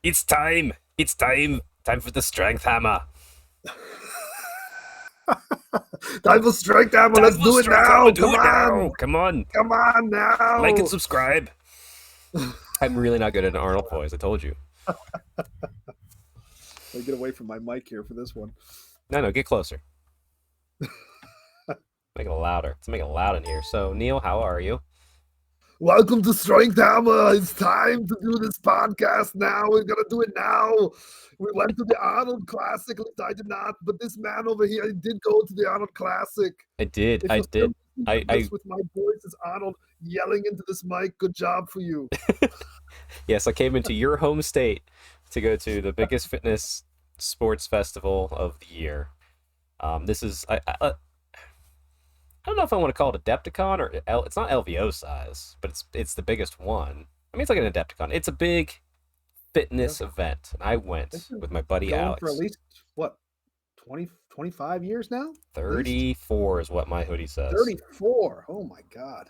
It's time. It's time. Time for the strength hammer. Time for strength hammer. Let's do it now. Come on. Come on. Come on now. Like and subscribe. I'm really not good at an Arnold voice. I told you. Get away from my mic here for this one. No, get closer. Make it louder. Let's make it loud in here. So, Neil, how are you? Welcome to Strength Hammer. It's time to do this podcast now. We're going to do it now. We went to the Arnold Classic. I did not, but this man over here did go to the Arnold Classic. I did. I with my voice is Arnold yelling into this mic. Good job for you. Yes, I came into your home state to go to the biggest fitness sports festival of the year. This is... I don't know if I want to call it Adepticon or it's not LVO size, but it's the biggest one. I mean, it's like an Adepticon. It's a big fitness event. And I went with my buddy Alex. For at least, 20, 25 years now? 34 is what my hoodie says. 34. Oh, my God.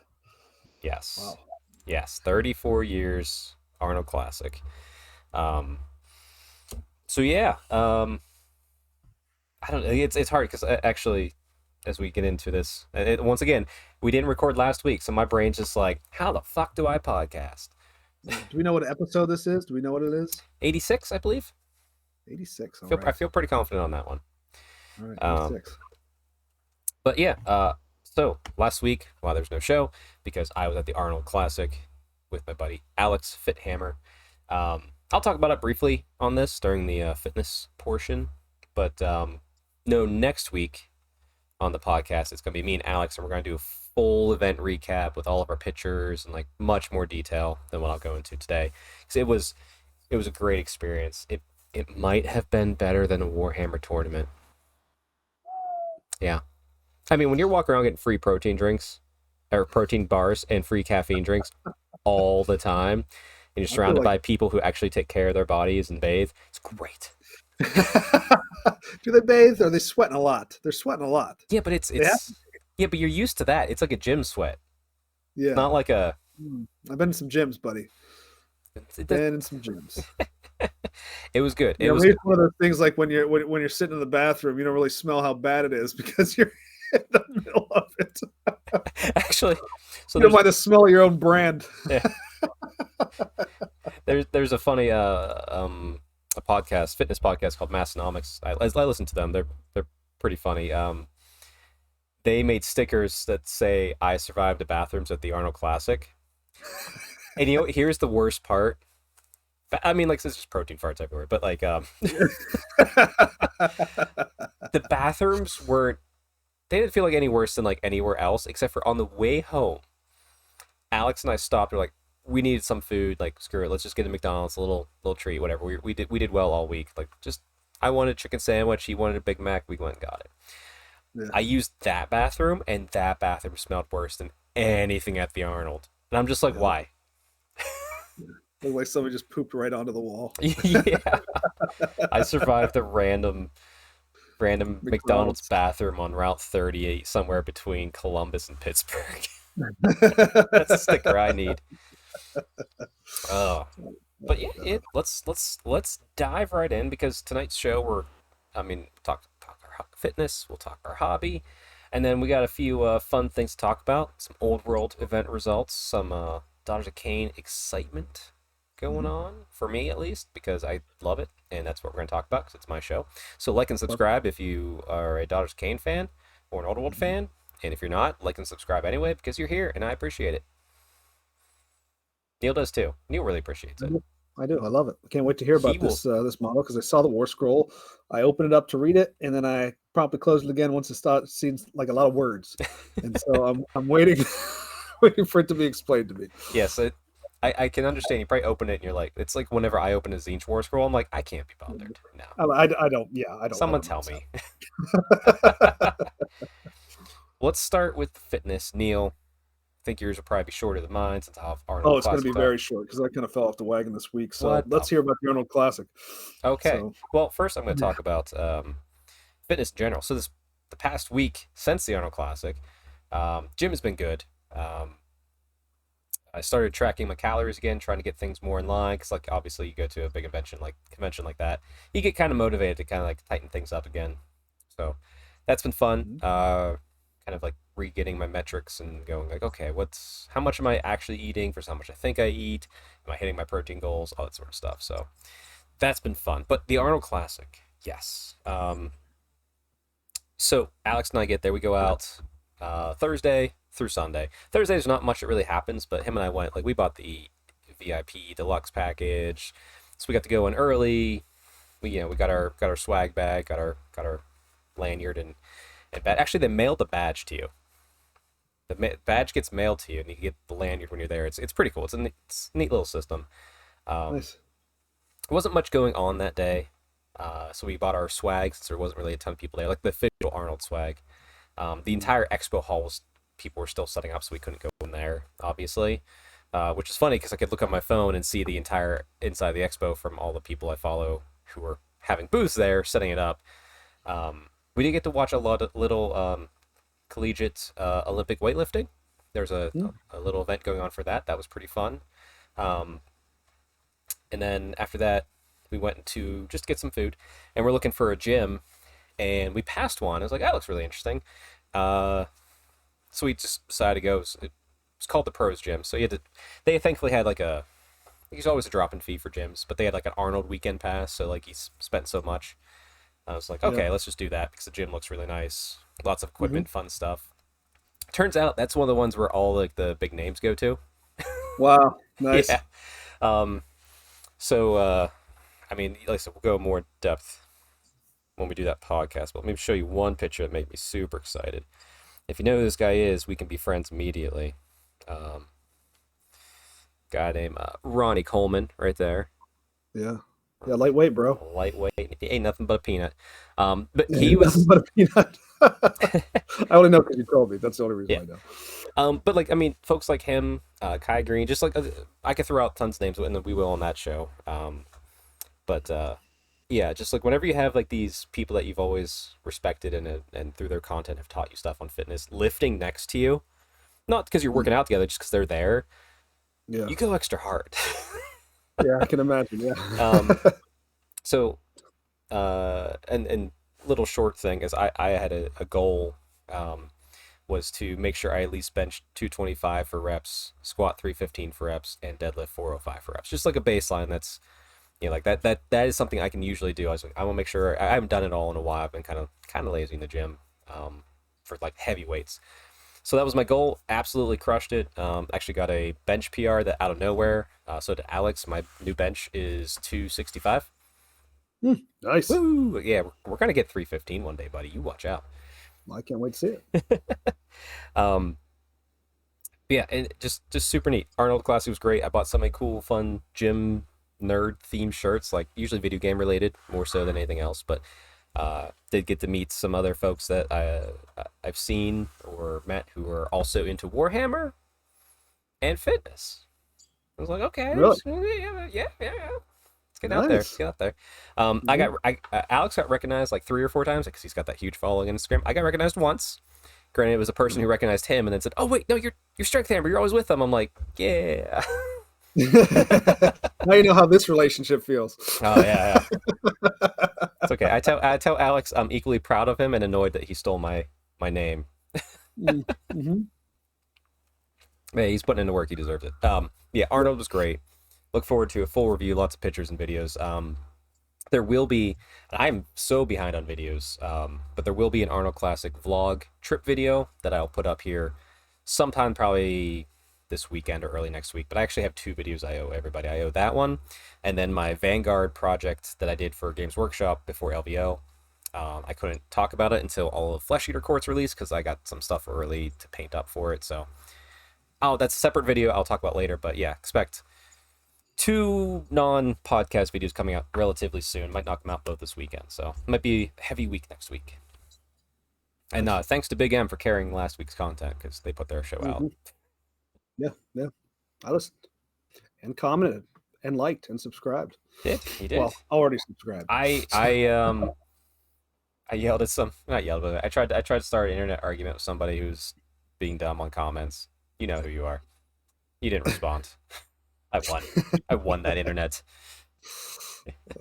Yes. Wow. Yes, 34 years, Arnold Classic. So, yeah. I don't know. It's hard because actually... as we get into this, once again, we didn't record last week, so my brain's just like, how the fuck do I podcast? Do we know what episode this is? Do we know what it is? 86, I believe. 86. I feel pretty confident on that one. All right, 86. But yeah, so last week, there's no show because I was at the Arnold Classic with my buddy Alex Fithammer. I'll talk about it briefly on this during the fitness portion, but no, next week on the podcast, it's going to be me and Alex, and we're going to do a full event recap with all of our pictures and like much more detail than what I'll go into today. Because it was a great experience. It might have been better than a Warhammer tournament. Yeah. I mean, when you're walking around getting free protein drinks or protein bars and free caffeine drinks all the time, and you're surrounded by people who actually take care of their bodies and bathe, it's great. Do they bathe? Or are they sweating a lot? They're sweating a lot. Yeah, but but you're used to that. It's like a gym sweat. Yeah, it's not like a. I've been in some gyms, buddy. Been in some gyms. It was good. It was one of those things like when you're sitting in the bathroom, you don't really smell how bad it is because you're in the middle of it. Actually, so you don't mind the smell of your own brand. Yeah. There's a funny a podcast, fitness podcast called Massonomics. I listen to them. They're pretty funny. They made stickers that say "I survived the bathrooms at the Arnold Classic," and here's the worst part. I mean, like, it's just protein farts everywhere, but like, the bathrooms they didn't feel like any worse than like anywhere else, except for on the way home. Alex and I stopped. We're like, we needed some food. Like, screw it, let's just get a McDonald's, a little treat, whatever. We did well all week. Like, I wanted a chicken sandwich. He wanted a Big Mac. We went and got it. Yeah. I used that bathroom, and that bathroom smelled worse than anything at the Arnold. And I'm just like, why? Looked like somebody just pooped right onto the wall. Yeah. I survived a random McDonald's bathroom on Route 38 somewhere between Columbus and Pittsburgh. That's a sticker I need. But yeah, let's dive right in, because tonight's show talk our fitness, we'll talk our hobby, and then we got a few fun things to talk about, some old world event results, some Daughters of Cain excitement going on, for me at least, because I love it, and that's what we're going to talk about because it's my show. So like and subscribe if you are a Daughters of Cain fan or an Old World fan, and if you're not, like and subscribe anyway because you're here and I appreciate it. Neil does too. Neil really appreciates it. I do. I love it. I can't wait to hear about this model, because I saw the Warscroll. I opened it up to read it, and then I promptly closed it again once it seems like a lot of words. And so I'm waiting waiting for it to be explained to me. Yes, I can understand. You probably open it and you're like, it's like whenever I open a Zinch Warscroll, I'm like, I can't be bothered. No, I don't. Yeah, I someone don't know tell what's me. happening. Let's start with fitness, Neil. I think yours will probably be shorter than mine since I'll have Arnold Oh, it's going to Classic be talk. very short because I kind of fell off the wagon this week. So What the? let's hear about the Arnold Classic. Okay. So Well, first I'm going to talk about fitness in general. So the past week since the Arnold Classic, gym has been good. I started tracking my calories again, trying to get things more in line. Because like obviously you go to a big convention like that, you get kind of motivated to kind of like tighten things up again. So that's been fun. mhm. Kind of like re-getting my metrics and going like, okay, what's how much am I actually eating versus how much I think I eat? Am I hitting my protein goals? All that sort of stuff. So that's been fun. But the Arnold Classic, yes. So Alex and I get there. We go out Thursday through Sunday. Thursday there's not much that really happens, but him and I went like we bought the VIP deluxe package, so we got to go in early. We got our swag bag, got our lanyard and actually they mailed the badge to you. The badge gets mailed to you, and you get the lanyard when you're there. It's pretty cool. It's a neat little system. Um, Nice. there wasn't much going on that day, so we bought our swag since there wasn't really a ton of people there, like the official Arnold swag. The Mhm. entire expo hall was people were still setting up, so we couldn't go in there, obviously. Which is funny because I could look on my phone and see the entire inside of the expo from all the people I follow who were having booths there, setting it up. We did get to watch a lot of little collegiate Olympic weightlifting. There's Mm. a little event going on for that. That was pretty fun. Um, and then after that, we went to just get some food, and we're looking for a gym, and we passed one. I was like, that looks really interesting. Uh, so we just decided to go. It's called the Pros Gym. So you had to. They thankfully had like a. There's always a drop in fee for gyms, but they had like an Arnold weekend pass. So like he spent so much. I was like, Yeah. okay, let's just do that because the gym looks really nice. Lots of hmm equipment, fun stuff. Turns out that's one of the ones where all like the big names go to. Wow. Nice. Yeah. Um. So I mean, like I said, we'll go more in depth when we do that podcast. But let me show you one picture that made me super excited. If you know who this guy is, we can be friends immediately. Um, Guy named Ronnie Coleman, right there. Yeah. Yeah. Lightweight, bro. Lightweight, he ain't nothing but a peanut. But Yeah, he nothing was, but a peanut. I only know because you told me. That's the only reason yeah. I know. But like, I mean, folks like him, Kai Green, just like I could throw out tons of names, and we will on that show. But yeah, just like whenever you have like these people that you've always respected and through their content have taught you stuff on fitness, lifting next to you, not because you're Mm. working out together, just because they're there, Yeah. you go extra hard. Yeah. I can imagine. Yeah. um, so and little short thing is I had a goal was to make sure I at least bench 225 for reps, squat 315 for reps, and deadlift 405 for reps. Just like a baseline that's like that is something I can usually do. I was like, I want to make sure I haven't done it all in a while. I've been kind of lazy in the gym for like heavy weights. So that was my goal. Absolutely crushed it. Actually got a bench PR that out of nowhere. So to Alex, my new bench is 265. Nice. Woo! Yeah, we're gonna get 315 one day, buddy. You watch out. I can't wait to see it. Um, yeah, and just super neat. Arnold Classic was great. I bought so many cool, fun gym nerd themed shirts, like usually video game related, more so than anything else. But did get to meet some other folks that I've seen or met who are also into Warhammer and fitness. I was like, okay, Really yeah. Let's get out there. Let's nice. get out there. hmm Alex got recognized like 3 or 4 times because he's got that huge following on Instagram. I got recognized once. Granted, it was a person who recognized him and then said, "Oh wait, no, you're Strength Hammer. You're always with them." I'm like, "Yeah." Now you know how this relationship feels. Oh yeah. It's okay. I tell Alex I'm equally proud of him and annoyed that he stole my name. Mm-hmm. Yeah, he's putting in the work. He deserves it. Yeah, Arnold was great. Look forward to a full review, lots of pictures and videos. There will be, I'm so behind on videos, but there will be an Arnold Classic vlog trip video that I'll put up here sometime probably this weekend or early next week. But I actually have 2 videos I owe everybody. I owe that one, and then my Vanguard project that I did for Games Workshop before LVO. I couldn't talk about it until all of Flesh Eater Court's released because I got some stuff early to paint up for it. So Oh, that's a separate video I'll talk about later. But yeah, expect two non-podcast videos coming out relatively soon. Might knock them out both this weekend, so it might be a heavy week next week. And Nice. thanks to Big M for carrying last week's content because they put their show out. Hmm. Yeah, yeah. I listened and commented and liked and subscribed. He did. Well, already subscribed. I I um I yelled at some not yelled, but I tried to start an internet argument with somebody who's being dumb on comments. You know who you are. You didn't respond. I won. I won that internet.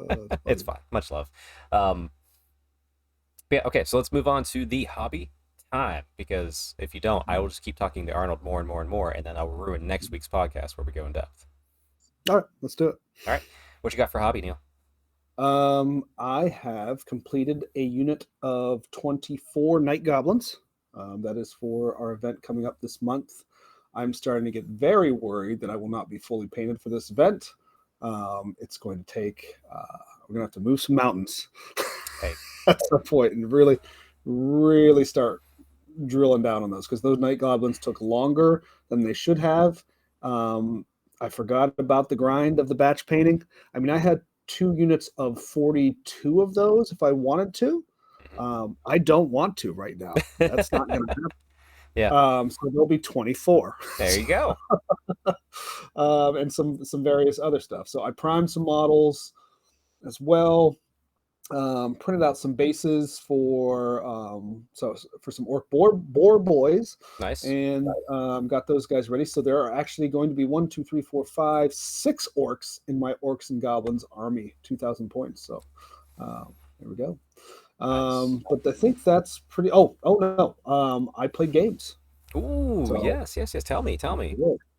That's It's funny. fine. Much love. Um, yeah. Okay. So let's move on to the hobby time because if you don't, I will just keep talking to Arnold more and more and more, and then I'll ruin next week's podcast where we go in depth. All right, let's do it. All right. What you got for hobby, Neil? I have completed a unit of 24 night goblins. That is for our event coming up this month. I'm starting to get very worried that I will not be fully painted for this event. It's going to take, we're going to have to move some mountains Hey. at some point and really, really start drilling down on those because those night goblins took longer than they should have. I forgot about the grind of the batch painting. I mean, I had 2 units of 42 of those if I wanted to. I don't want to right now. That's not going to happen. Yeah. So there'll be 24. There you go. And some various other stuff. So I primed some models as well. Printed out some bases for for some orc boar boys, Nice. and got those guys ready. So there are actually going to be 1, 2, 3, 4, 5, 6 orcs in my orcs and goblins army, 2,000 points. So there we go. Nice. But I think that's pretty. Oh no, I played games. Ooh, So yes. Tell me.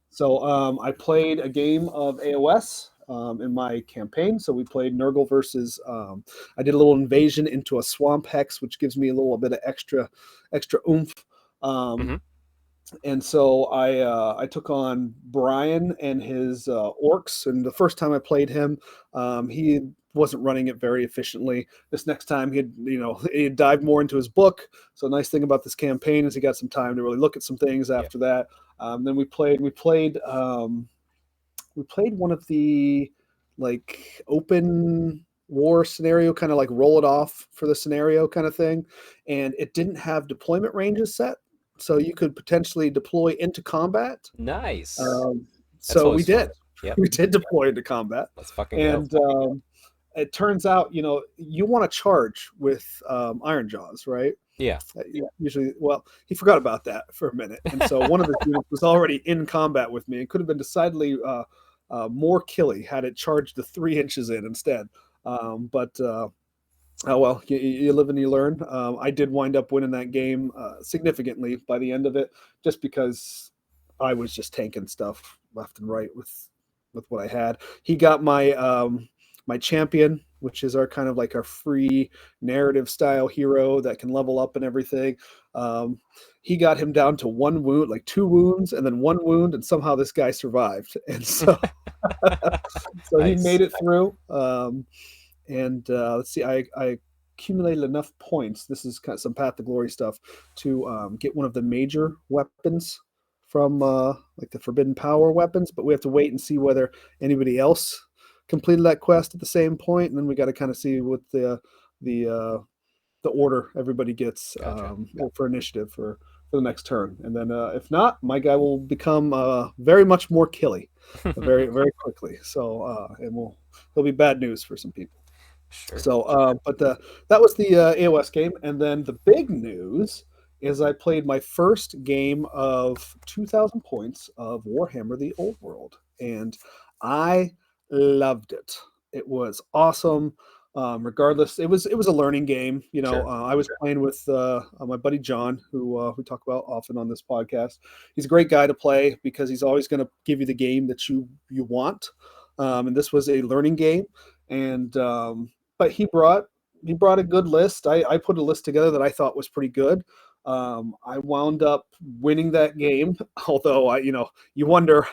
so I played a game of AOS in my campaign. So we played Nurgle versus. I did a little invasion into a swamp hex, which gives me a little bit of extra oomph. Mm-hmm. And so I took on Brian and his orcs. And the first time I played him, he wasn't running it very efficiently. This next time he had dived more into his book. So nice thing about this campaign is he got some time to really look at some things Yeah. after that. Then we played one of the like open war scenario, kind of like roll it off for the scenario kind of thing, and it didn't have deployment ranges set, so you could potentially deploy into combat. Nice. That's So we always fun. did. Yep. We did deploy into combat, Let's fucking go. and it turns out you want to charge with Iron Jaws, right? Yeah. Yeah, usually, well, he forgot about that for a minute, and so one of the units was already in combat with me and could have been decidedly more killy had it charged the 3 inches in instead. But oh well, you live and you learn. I did wind up winning that game significantly by the end of it, just because I was just tanking stuff left and right with what I had. He got my champion, which is our kind of like our free narrative style hero that can level up and everything. He got him down to 1 wound, like 2 wounds, and then 1 wound, and somehow this guy survived. And so, so he Nice. made it through. And let's see, I accumulated enough points. This is kind of some Path to Glory stuff to get one of the major weapons from like the Forbidden Power weapons, but we have to wait and see whether anybody else completed that quest at the same point, and then we got to kind of see what the order everybody gets Gotcha. for initiative for the next turn. And then if not, my guy will become very much more killy, very very quickly. So he'll be bad news for some people. Sure. So, but that was the AOS game, and then the big news is I played my first game of 2,000 points of Warhammer: The Old World, and I loved it. It was awesome. Regardless, it was a learning game. Sure. I was playing with my buddy John, who we talk about often on this podcast. He's a great guy to play because he's always going to give you the game that you want. And this was a learning game, and but he brought a good list. I put a list together that I thought was pretty good. I wound up winning that game, although you wonder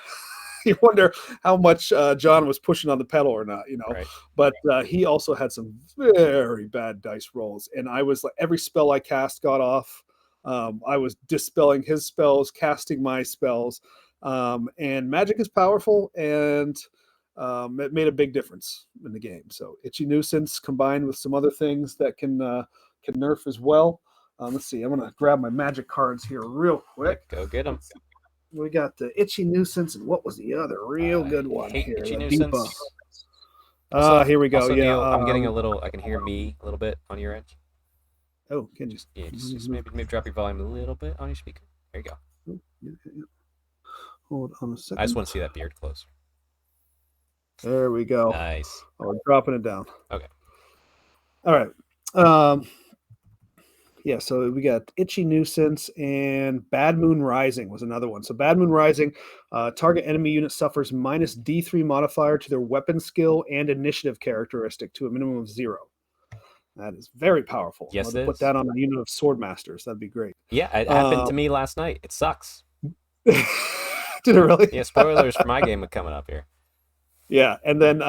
you wonder how much John was pushing on the pedal or not. Right. But he also had some very bad dice rolls, and I was like, every spell I cast got off. I was dispelling his spells, casting my spells, And magic is powerful, and it made a big difference in the game. So Itchy Nuisance combined with some other things that can nerf as well. Let's see. I'm gonna grab my magic cards here real Yeah, quick. go get them. We got the Itchy Nuisance, and what was the other real good one Hate here? itchy The debuff. nuisance. Also, Here we go. also, Yeah. Neil, I'm getting a little. I can hear me a little bit on your end. Oh, can you? Yeah, just maybe drop your volume a little bit on your speaker. There you go. Hold on a I just second. want to see that beard close. There we go. Nice. Oh, dropping it down. Okay. All right. Yeah, so we got Itchy Nuisance and Bad Moon Rising was another one. So Bad Moon Rising, target enemy unit suffers minus D3 modifier to their weapon skill and initiative characteristic to a minimum of 0. That is very powerful. Yes, I'll put that on a unit of sword masters. That'd be great. Yeah, it happened to me last night. It sucks. Did it really? Yeah, spoilers for my game coming up here. Yeah, and then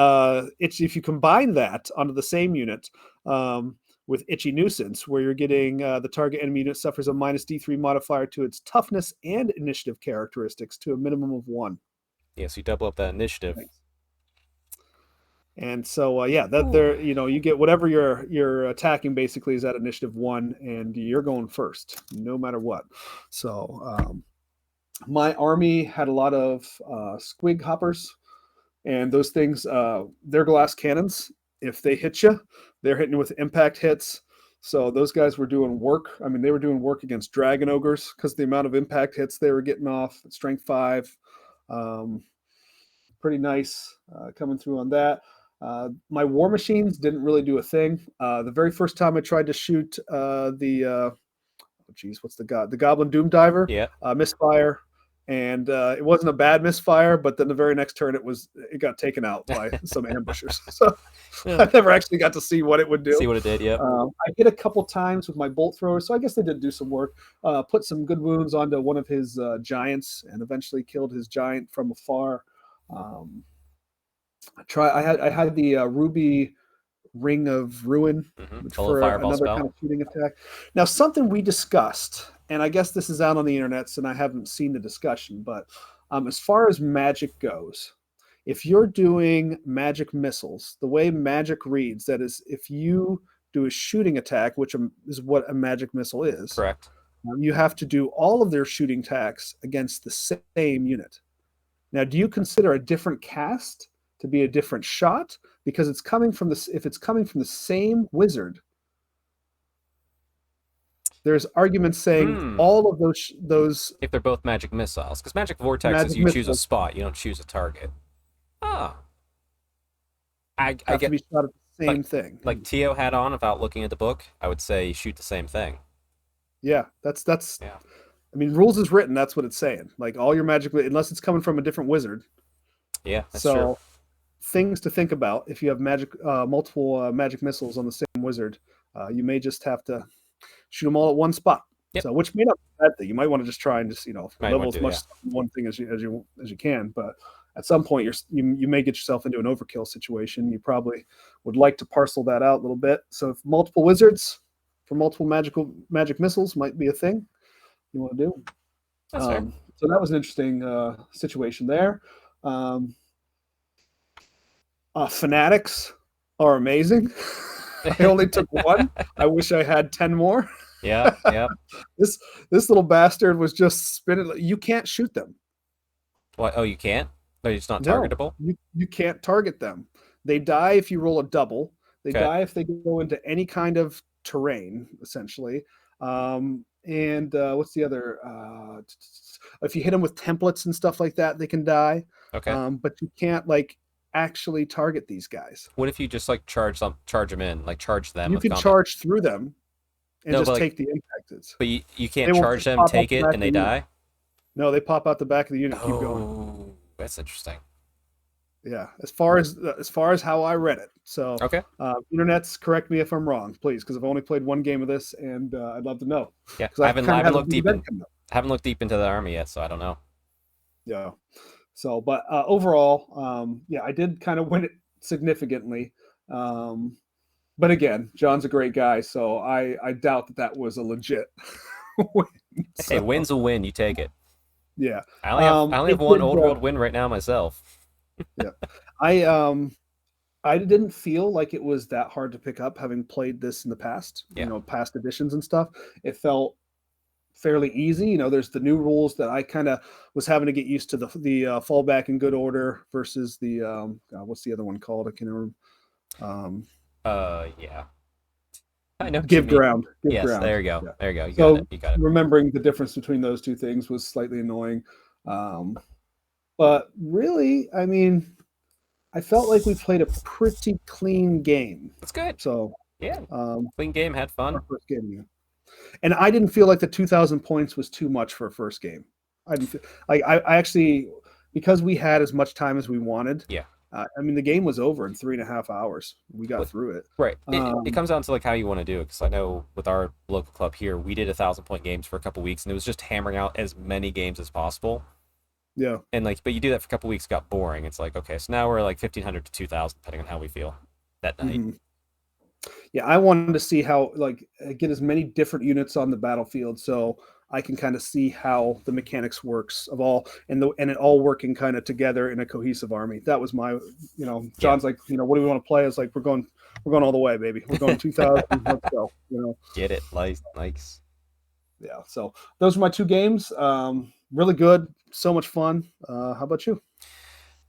if you combine that onto the same unit with Itchy Nuisance, where you're getting the target enemy unit suffers a minus D3 modifier to its toughness and initiative characteristics to a minimum of 1. Yeah, so you double up that initiative. And so that there, you get whatever you're attacking basically is at initiative 1, and you're going first no matter what. So my army had a lot of squig hoppers. And those things, they're glass cannons. If they hit you, they're hitting you with impact hits. So those guys were doing work. I mean, they were doing work against dragon ogres because the amount of impact hits they were getting off. Strength 5. Pretty nice coming through on that. My war machines didn't really do a thing. The very first time I tried to shoot the Goblin Doom Diver, misfire. And it wasn't a bad misfire, but then the very next turn it got taken out by some ambushers. So I never actually got to see what it would do. See what it did, yeah. I hit a couple times with my bolt thrower, so I guess they did do some work. Put some good wounds onto one of his giants, and eventually killed his giant from afar. I had the Ruby Ring of Ruin for another spell. Kind of shooting attack. Now, something we discussed, and I guess this is out on the internet, and I haven't seen the discussion, but as far as magic goes, if you're doing magic missiles, the way magic reads, that is, if you do a shooting attack, which is what a magic missile is, correct, you have to do all of their shooting attacks against the same unit. Now, do you consider a different cast to be a different shot because if it's coming from the same wizard? There's arguments saying all of those if they're both magic missiles, because magic vortexes you choose a spot, you don't choose a target. I get to be shot at the same thing. Like Tio had on without looking at the book, I would say shoot the same thing. Yeah, that's yeah. I mean, rules is written. That's what it's saying. Like all your magic, unless it's coming from a different wizard. Yeah, that's true. Things to think about if you have multiple magic missiles on the same wizard. You may just have to shoot them all at one spot. Yep. So, which may not be a bad thing. You might want to just try and just level as much one thing as you can. But at some point, you may get yourself into an overkill situation. You probably would like to parcel that out a little bit. So, if multiple wizards for multiple magic missiles might be a thing you want to do. That's fair. So that was an interesting situation there. Fanatics are amazing. I only took one. I wish I had 10 more. Yeah. This little bastard was just spinning. You can't shoot them. What? Oh, you can't? They're just not targetable? No, you can't target them. They die if you roll a double. They die if they go into any kind of terrain, essentially. And what's the other? If you hit them with templates and stuff like that, they can die. Okay. But you can't actually target these guys. What if you just charge them in, charge them? You can charge through them and just take the impact. But you can't charge them, take it, and they die? No, they pop out the back of the unit. Keep going. That's interesting. Yeah, as far as how I read it. So okay, internets, correct me if I'm wrong, please, because I've only played one game of this, and I'd love to know. Yeah, I haven't looked deep into the army yet, so I don't know. Yeah. So, but overall, I did kind of win it significantly. But again, John's a great guy, so I doubt that was a legit win. Hey, win's a win. You take it. Yeah. I only have It one did. old world win right now myself. Yeah. I I didn't feel like it was that hard to pick up, having played this in the past, Yeah. past editions and stuff. It felt fairly easy. There's the new rules that I kind of was having to get used to, the fallback in good order versus the what's the other one called? I can't remember. Um, Yeah. I know what you give mean. ground, give Yes, ground. there you go. Yeah. There you go. You got it. So You got it. remembering the difference between those two things was slightly annoying. Um, but really, I mean, I felt like we played a pretty clean game. That's good. So Yeah. um, Clean game, had fun. our first game, yeah. And I didn't feel like the 2,000 points was too much for a first game. I didn't feel like I actually, because we had as much time as we wanted. Yeah. I mean, the game was over in 3.5 hours. We got What through it. right. It Um, comes down to like how you want to do it. Because I know with our local club here, we did 1,000 point games for a couple weeks, and it was just hammering out as many games as possible. yeah. And like, but you do that for a couple weeks, got boring. It's like, okay, so now we're like 1,500 to 2,000, depending on how we feel that night. Mhm. Yeah, I wanted to see how, like, get as many different units on the battlefield, so I can kind of see how the mechanics works of all, and it all working kind of together in a cohesive army. That was my, Yeah. John's like, what do we want to play? It's like we're going all the way, baby. We're going 2,000. Let's go. Get it? Likes. Yeah. So those are my two games. Really good, so much fun. How about you?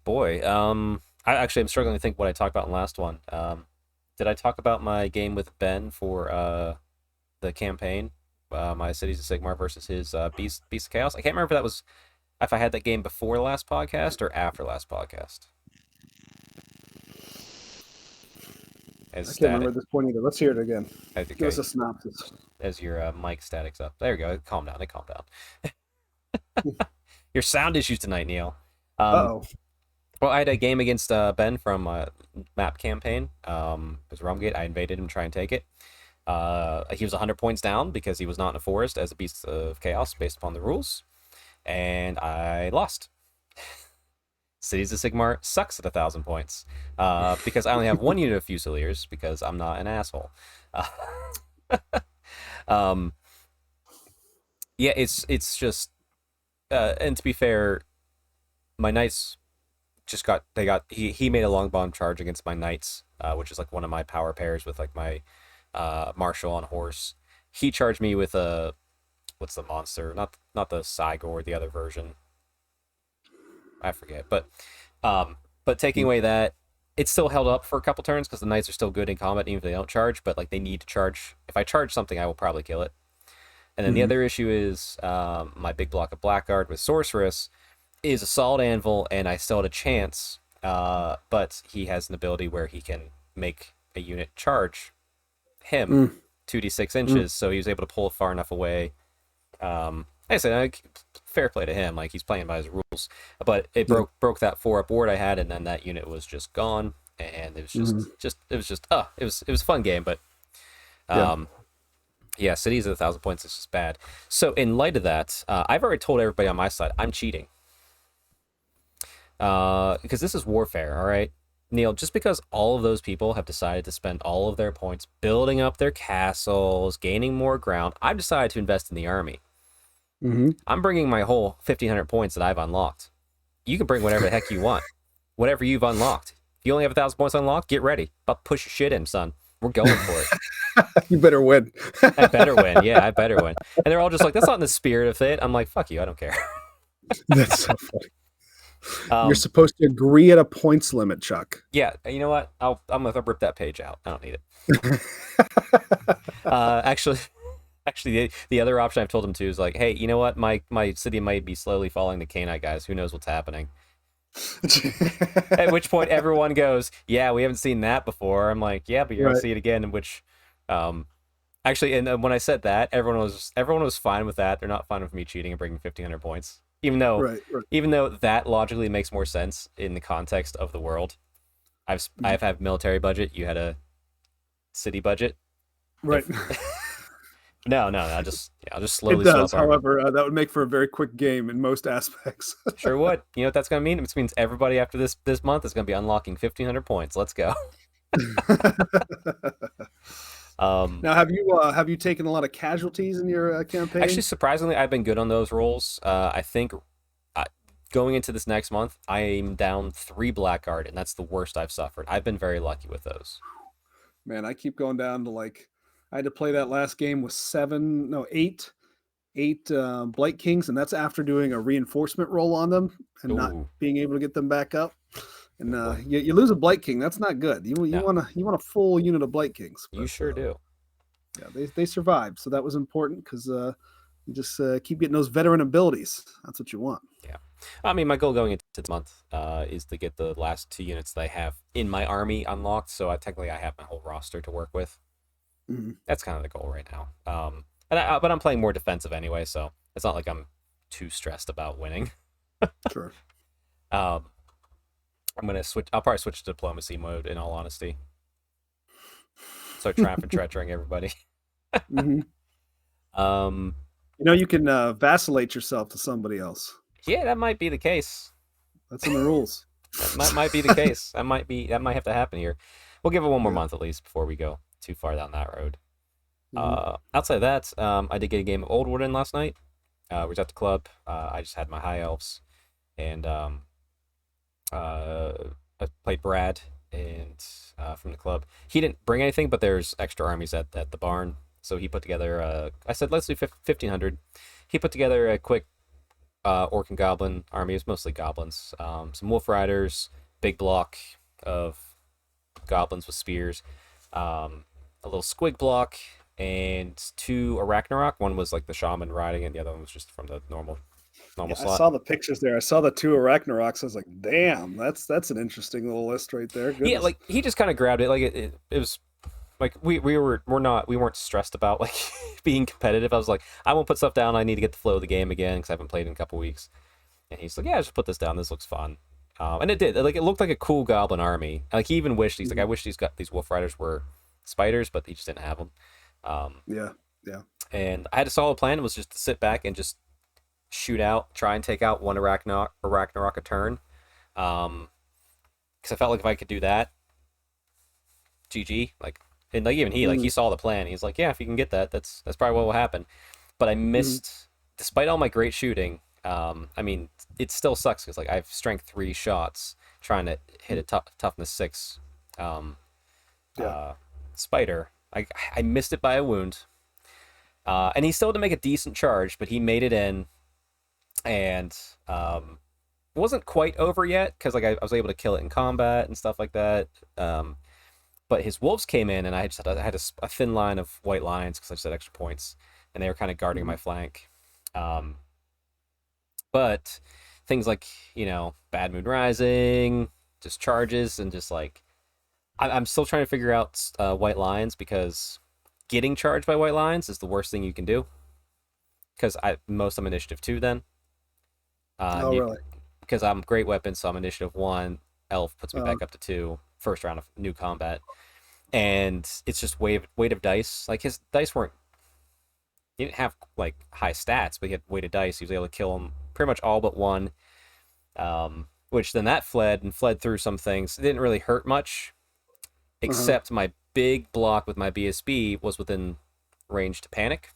Boy, I'm struggling to think what I talked about in the last one. Did I talk about my game with Ben for the campaign? My Cities of Sigmar versus his Beast of Chaos. I can't remember if I had that game before the last podcast or after last podcast. As I can't remember static, at this point either. Let's hear it again. I think Give us a synopsis. as your mic statics up. There you go. Calm down. Calm down. Your sound issues tonight, Neil. Oh. Well, I had a game against Ben from Map Campaign. It was Rumgate. I invaded him to try and take it. He was 100 points down because he was not in a forest as a Beast of Chaos based upon the rules. And I lost. Cities of Sigmar sucks at 1,000 points because I only have one unit of Fusiliers because I'm not an asshole. Um, yeah, it's just, and to be fair, my knights he made a long bomb charge against my knights, which is like one of my power pairs with like my marshal on horse. He charged me with a what's the monster? Not the Cygor, the other version. I forget, but taking away that, it still held up for a couple turns because the knights are still good in combat even if they don't charge. But like they need to charge. If I charge something, I will probably kill it. And then the other issue is my big block of Blackguard with Sorceress is a solid anvil, and I still had a chance. But he has an ability where he can make a unit charge him 2d6 inches, so he was able to pull it far enough away. Like I said, fair play to him. Like he's playing by his rules, but it broke that 4-up board I had, and then that unit was just gone. And it was it was a fun game, but yeah, Cities of 1,000 points is just bad. So in light of that, I've already told everybody on my side I'm cheating. Because this is warfare, all right? Neil, just because all of those people have decided to spend all of their points building up their castles, gaining more ground, I've decided to invest in the army. I'm bringing my whole 1,500 points that I've unlocked. You can bring whatever the heck you want. Whatever you've unlocked. If you only have 1,000 points unlocked, get ready. About push your shit in, son. We're going for it. You better win. I better win. Yeah, I better win. And they're all just like, that's not in the spirit of it. I'm like, fuck you, I don't care. That's so funny. You're supposed to agree at a points limit, Chuck. Yeah, you know what? I'm gonna rip that page out. I don't need it. Actually, the other option I've told him to is like, hey, you know what? My city might be slowly falling to Canite guys. Who knows what's happening? At which point everyone goes, yeah, we haven't seen that before. I'm like, yeah, but you're gonna see it again. In which, actually, and when I said that, everyone was fine with that. They're not fine with me cheating and bringing 1,500 points, even though that logically makes more sense in the context of the world. I've had military budget. You had a city budget, right? No. I'll just slowly. It does, however, that would make for a very quick game in most aspects. Sure would. You know what that's going to mean? It means everybody after this month is going to be unlocking 1,500 points. Let's go. Now, have you taken a lot of casualties in your campaign? Actually, surprisingly, I've been good on those rolls. I think going into this next month, I'm down 3 Blackguard, and that's the worst I've suffered. I've been very lucky with those. Man, I keep going down to like I had to play that last game with eight Blight Kings, and that's after doing a reinforcement roll on them and not Ooh, being able to get them back up. And oh boy. you lose a Blight King, that's not good. No, You want a full unit of Blight Kings, you but sure do. yeah, they survived, so that was important because you just keep getting those veteran abilities. That's what you want. Yeah. I mean, my goal going into this month is to get the last 2 units that I have in my army unlocked, so technically I have my whole roster to work with. Mhm. That's kind of the goal right now. But I'm playing more defensive anyway, so it's not like I'm too stressed about winning. Sure. Um, I'm gonna switch. I'll probably switch to diplomacy mode. In all honesty, start trapping, treacherying everybody. Hmm. Um, You can vacillate yourself to somebody else. yeah, that might be the case. That's in the rules. That might be the case. That might have to happen here. We'll give it one more Yeah. month at least before we go too far down that road. Hmm. Outside of that, I did get a game of Old Warden last night. We was at the club. I just had my high elves, and uh, I played Brad and from the club. He didn't bring anything, but there's extra armies at the barn, so he put together. I said let's do 1500. He put together a quick orc and goblin army. It's mostly goblins. Some wolf riders, big block of goblins with spears, a little squig block, and 2 Arachnarok. One was like the shaman riding, and the other one was just from the normal Yeah, I slot. saw the pictures there. I saw the 2 Arachnaroks. I was like, damn, that's an interesting little list right there. Yeah, Goodness. like he just kind of grabbed it. Like it was like we weren't stressed about like being competitive. I was like, I won't put stuff down. I need to get the flow of the game again because I haven't played in a couple weeks. And he's like, yeah, just put this down. This looks fun. And it did. Like it looked like a cool goblin army. Like he even wished I Mhm. wish these wolf riders were spiders, but he just didn't have them. Yeah, yeah. And I had a solid plan. It was just to sit back and just shoot out, try and take out one Arachnarok a turn. Because I felt like if I could do that, GG. Like, and like even he Mm-hmm. saw the plan. He's like, yeah, if you can get that, that's probably what will happen. But I Mm-hmm. missed, despite all my great shooting. I mean, it still sucks because like I have strength 3 shots trying to hit a toughness 6 um, Yeah. uh, spider. I missed it by a wound. And he still had to make a decent charge, but he made it in, and it wasn't quite over yet because like I was able to kill it in combat and stuff like that. But his wolves came in, and I had a thin line of white lions because I just had extra points, and they were kind of guarding Mm-hmm. my flank. But things like Bad Moon Rising, just charges, and just like I'm still trying to figure out white lions because getting charged by white lions is the worst thing you can do because I'm initiative 2 then. Oh, You, really? because I'm great weapon, so I'm initiative 1. Elf puts me Uh, back up to 2. First round of new combat, and it's just weight of dice. Like his dice weren't. He didn't have like high stats, but he had weighted dice. He was able to kill them pretty much all but one. Which then that fled through some things. It didn't really hurt much, uh-huh. except my big block with my BSB was within range to panic.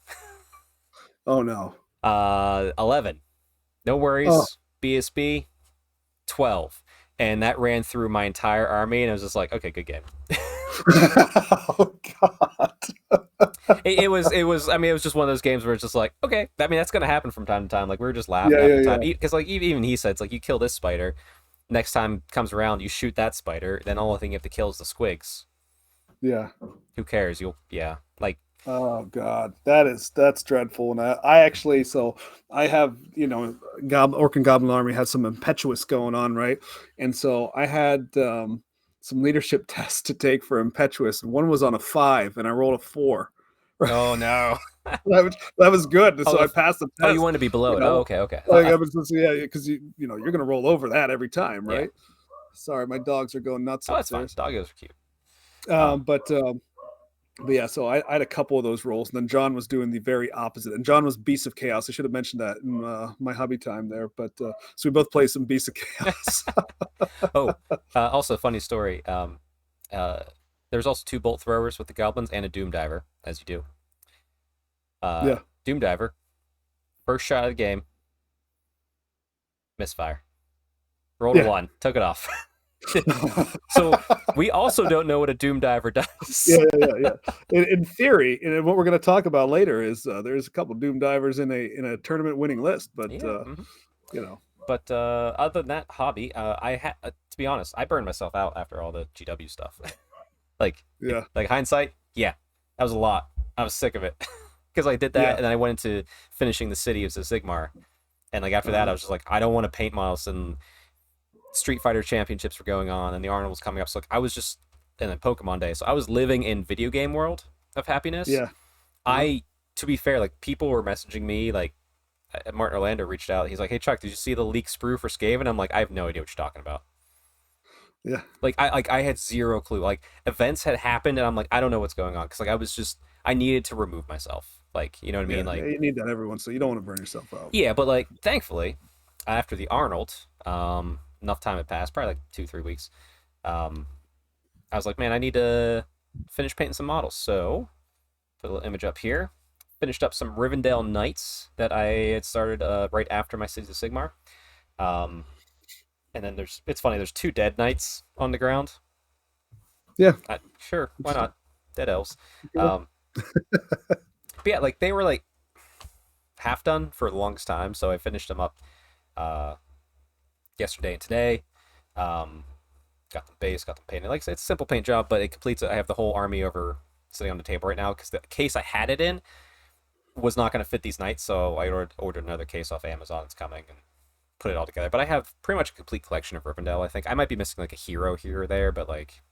Oh no. 11. No Oh. worries. BSB 12. And that ran through my entire army, and I was just like, okay, good game. Oh God. It was. I mean, it was just one of those games where it's just like, okay. I mean, that's gonna happen from time to time. Like we were just laughing Yeah, half yeah, the time yeah, because like even he said, it's like you kill this spider, next time comes around, you shoot that spider, then all thing you have to kill is the squigs. yeah. Who cares? You'll yeah. Like Oh God, that's dreadful. And I actually, so I have, Orc and Goblin Army has some impetuous going on, right? And so I had some leadership tests to take for impetuous, and one was on a 5, and I rolled a 4. oh no. That was good. Oh, So I passed the oh, you test. wanted to be below You it. Oh, know, okay, okay. like I was just, yeah, because you're gonna roll over that every time, Yeah. right? Sorry, my dogs are going nuts Oh, that's fine. upstairs. Doggos are cute. Um, but um, but yeah, so I had a couple of those roles, and then John was doing the very opposite. And John was Beast of Chaos. I should have mentioned that in my hobby time there. But so we both play some Beast of Chaos. Oh, also funny story. Uh, there's also 2 bolt throwers with the goblins and a doom diver, as you do. Yeah. Doom diver, first shot of the game, misfire. Rolled a Yeah. 1. Took it off. So we also don't know what a Doom Diver does. Yeah. In theory, and what we're going to talk about later is there's a couple Doom Divers in a tournament winning list, but Yeah. you know, But other than that hobby, I had to be honest, I burned myself out after all the GW stuff. like, yeah, like hindsight, yeah, that was a lot. I was sick of it because I did that, yeah, and then I went into finishing the city of Sigmar, and like after that, I uh-huh. was just like, I don't want to paint models, and Street Fighter championships were going on, and the Arnold was coming up. So like, I was just, and then Pokemon Day, so I was living in video game world of happiness. Yeah, uh-huh. I, to be fair, like people were messaging me like Martin Orlando reached out. He's like, "Hey Chuck, did you see the leak sprue for Skaven?" I'm like, "I have no idea what you're talking about." Yeah, I had zero clue. Like events had happened, and I'm like, I don't know what's going on because like I was just I needed to remove myself. Like you know what I mean? yeah. Like You need that every once, so you don't want to burn yourself out. yeah, but like thankfully, after the Arnold, enough time had passed, probably like 2-3 weeks. Um, I was like, man, I need to finish painting some models. So put a little image up here. Finished up some Rivendell Knights that I had started right after my Cities of Sigmar. Um, and then it's funny, there's 2 dead knights on the ground. Yeah, Sure, why it's not? Dead elves. good. But yeah, like they were like half done for the longest time, so I finished them up uh, yesterday and today. Um, got them base, got them painted. Like I said, it's a simple paint job, but it completes it. I have the whole army over sitting on the table right now because the case I had it in was not going to fit these knights, so I ordered another case off Amazon. It's coming and put it all together. But I have pretty much a complete collection of Rivendell. I think I might be missing like a hero here or there, but like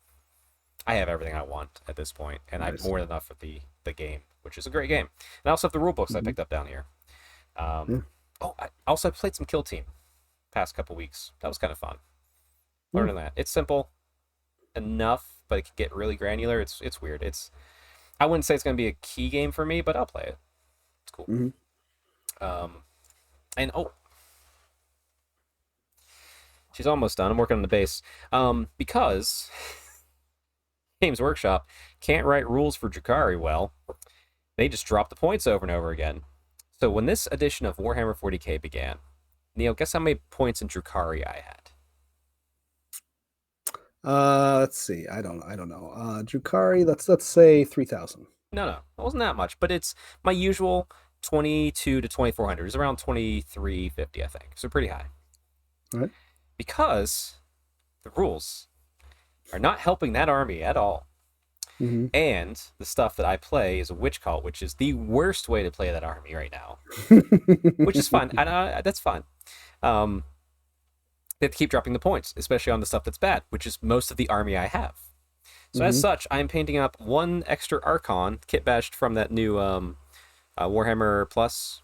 I have everything I want at this point, and I have Nice. more than enough for the game, which is a great game. And I also have the rule books I Mhm. picked up down here. Yeah. Oh, I also played some Kill Team past couple weeks. That was kind of fun. Hmm. Learning that it's simple enough, but it can get really granular. It's weird. It's I wouldn't say it's going to be a key game for me, but I'll play it. It's cool. Hmm. Um, and oh, she's almost done. I'm working on the base. Because Games Workshop can't write rules for Drukhari well, they just drop the points over and over again. So when this edition of Warhammer 40k began, Neil, guess how many points in Drukhari I had? Let's see. I don't know. Drukari, let's say 3,000. No, it wasn't that much, but it's my usual 22 to 2400. It's around 2350, I think. So pretty high. All right. Because the rules are not helping that army at all. Mm-hmm. And the stuff that I play is a witch cult, which is the worst way to play that army right now. Which is fine. That's fine. They have to keep dropping the points, especially on the stuff that's bad, which is most of the army I have. So as Mm-hmm. such, I'm painting up one extra Archon kit bashed from that new Warhammer Plus.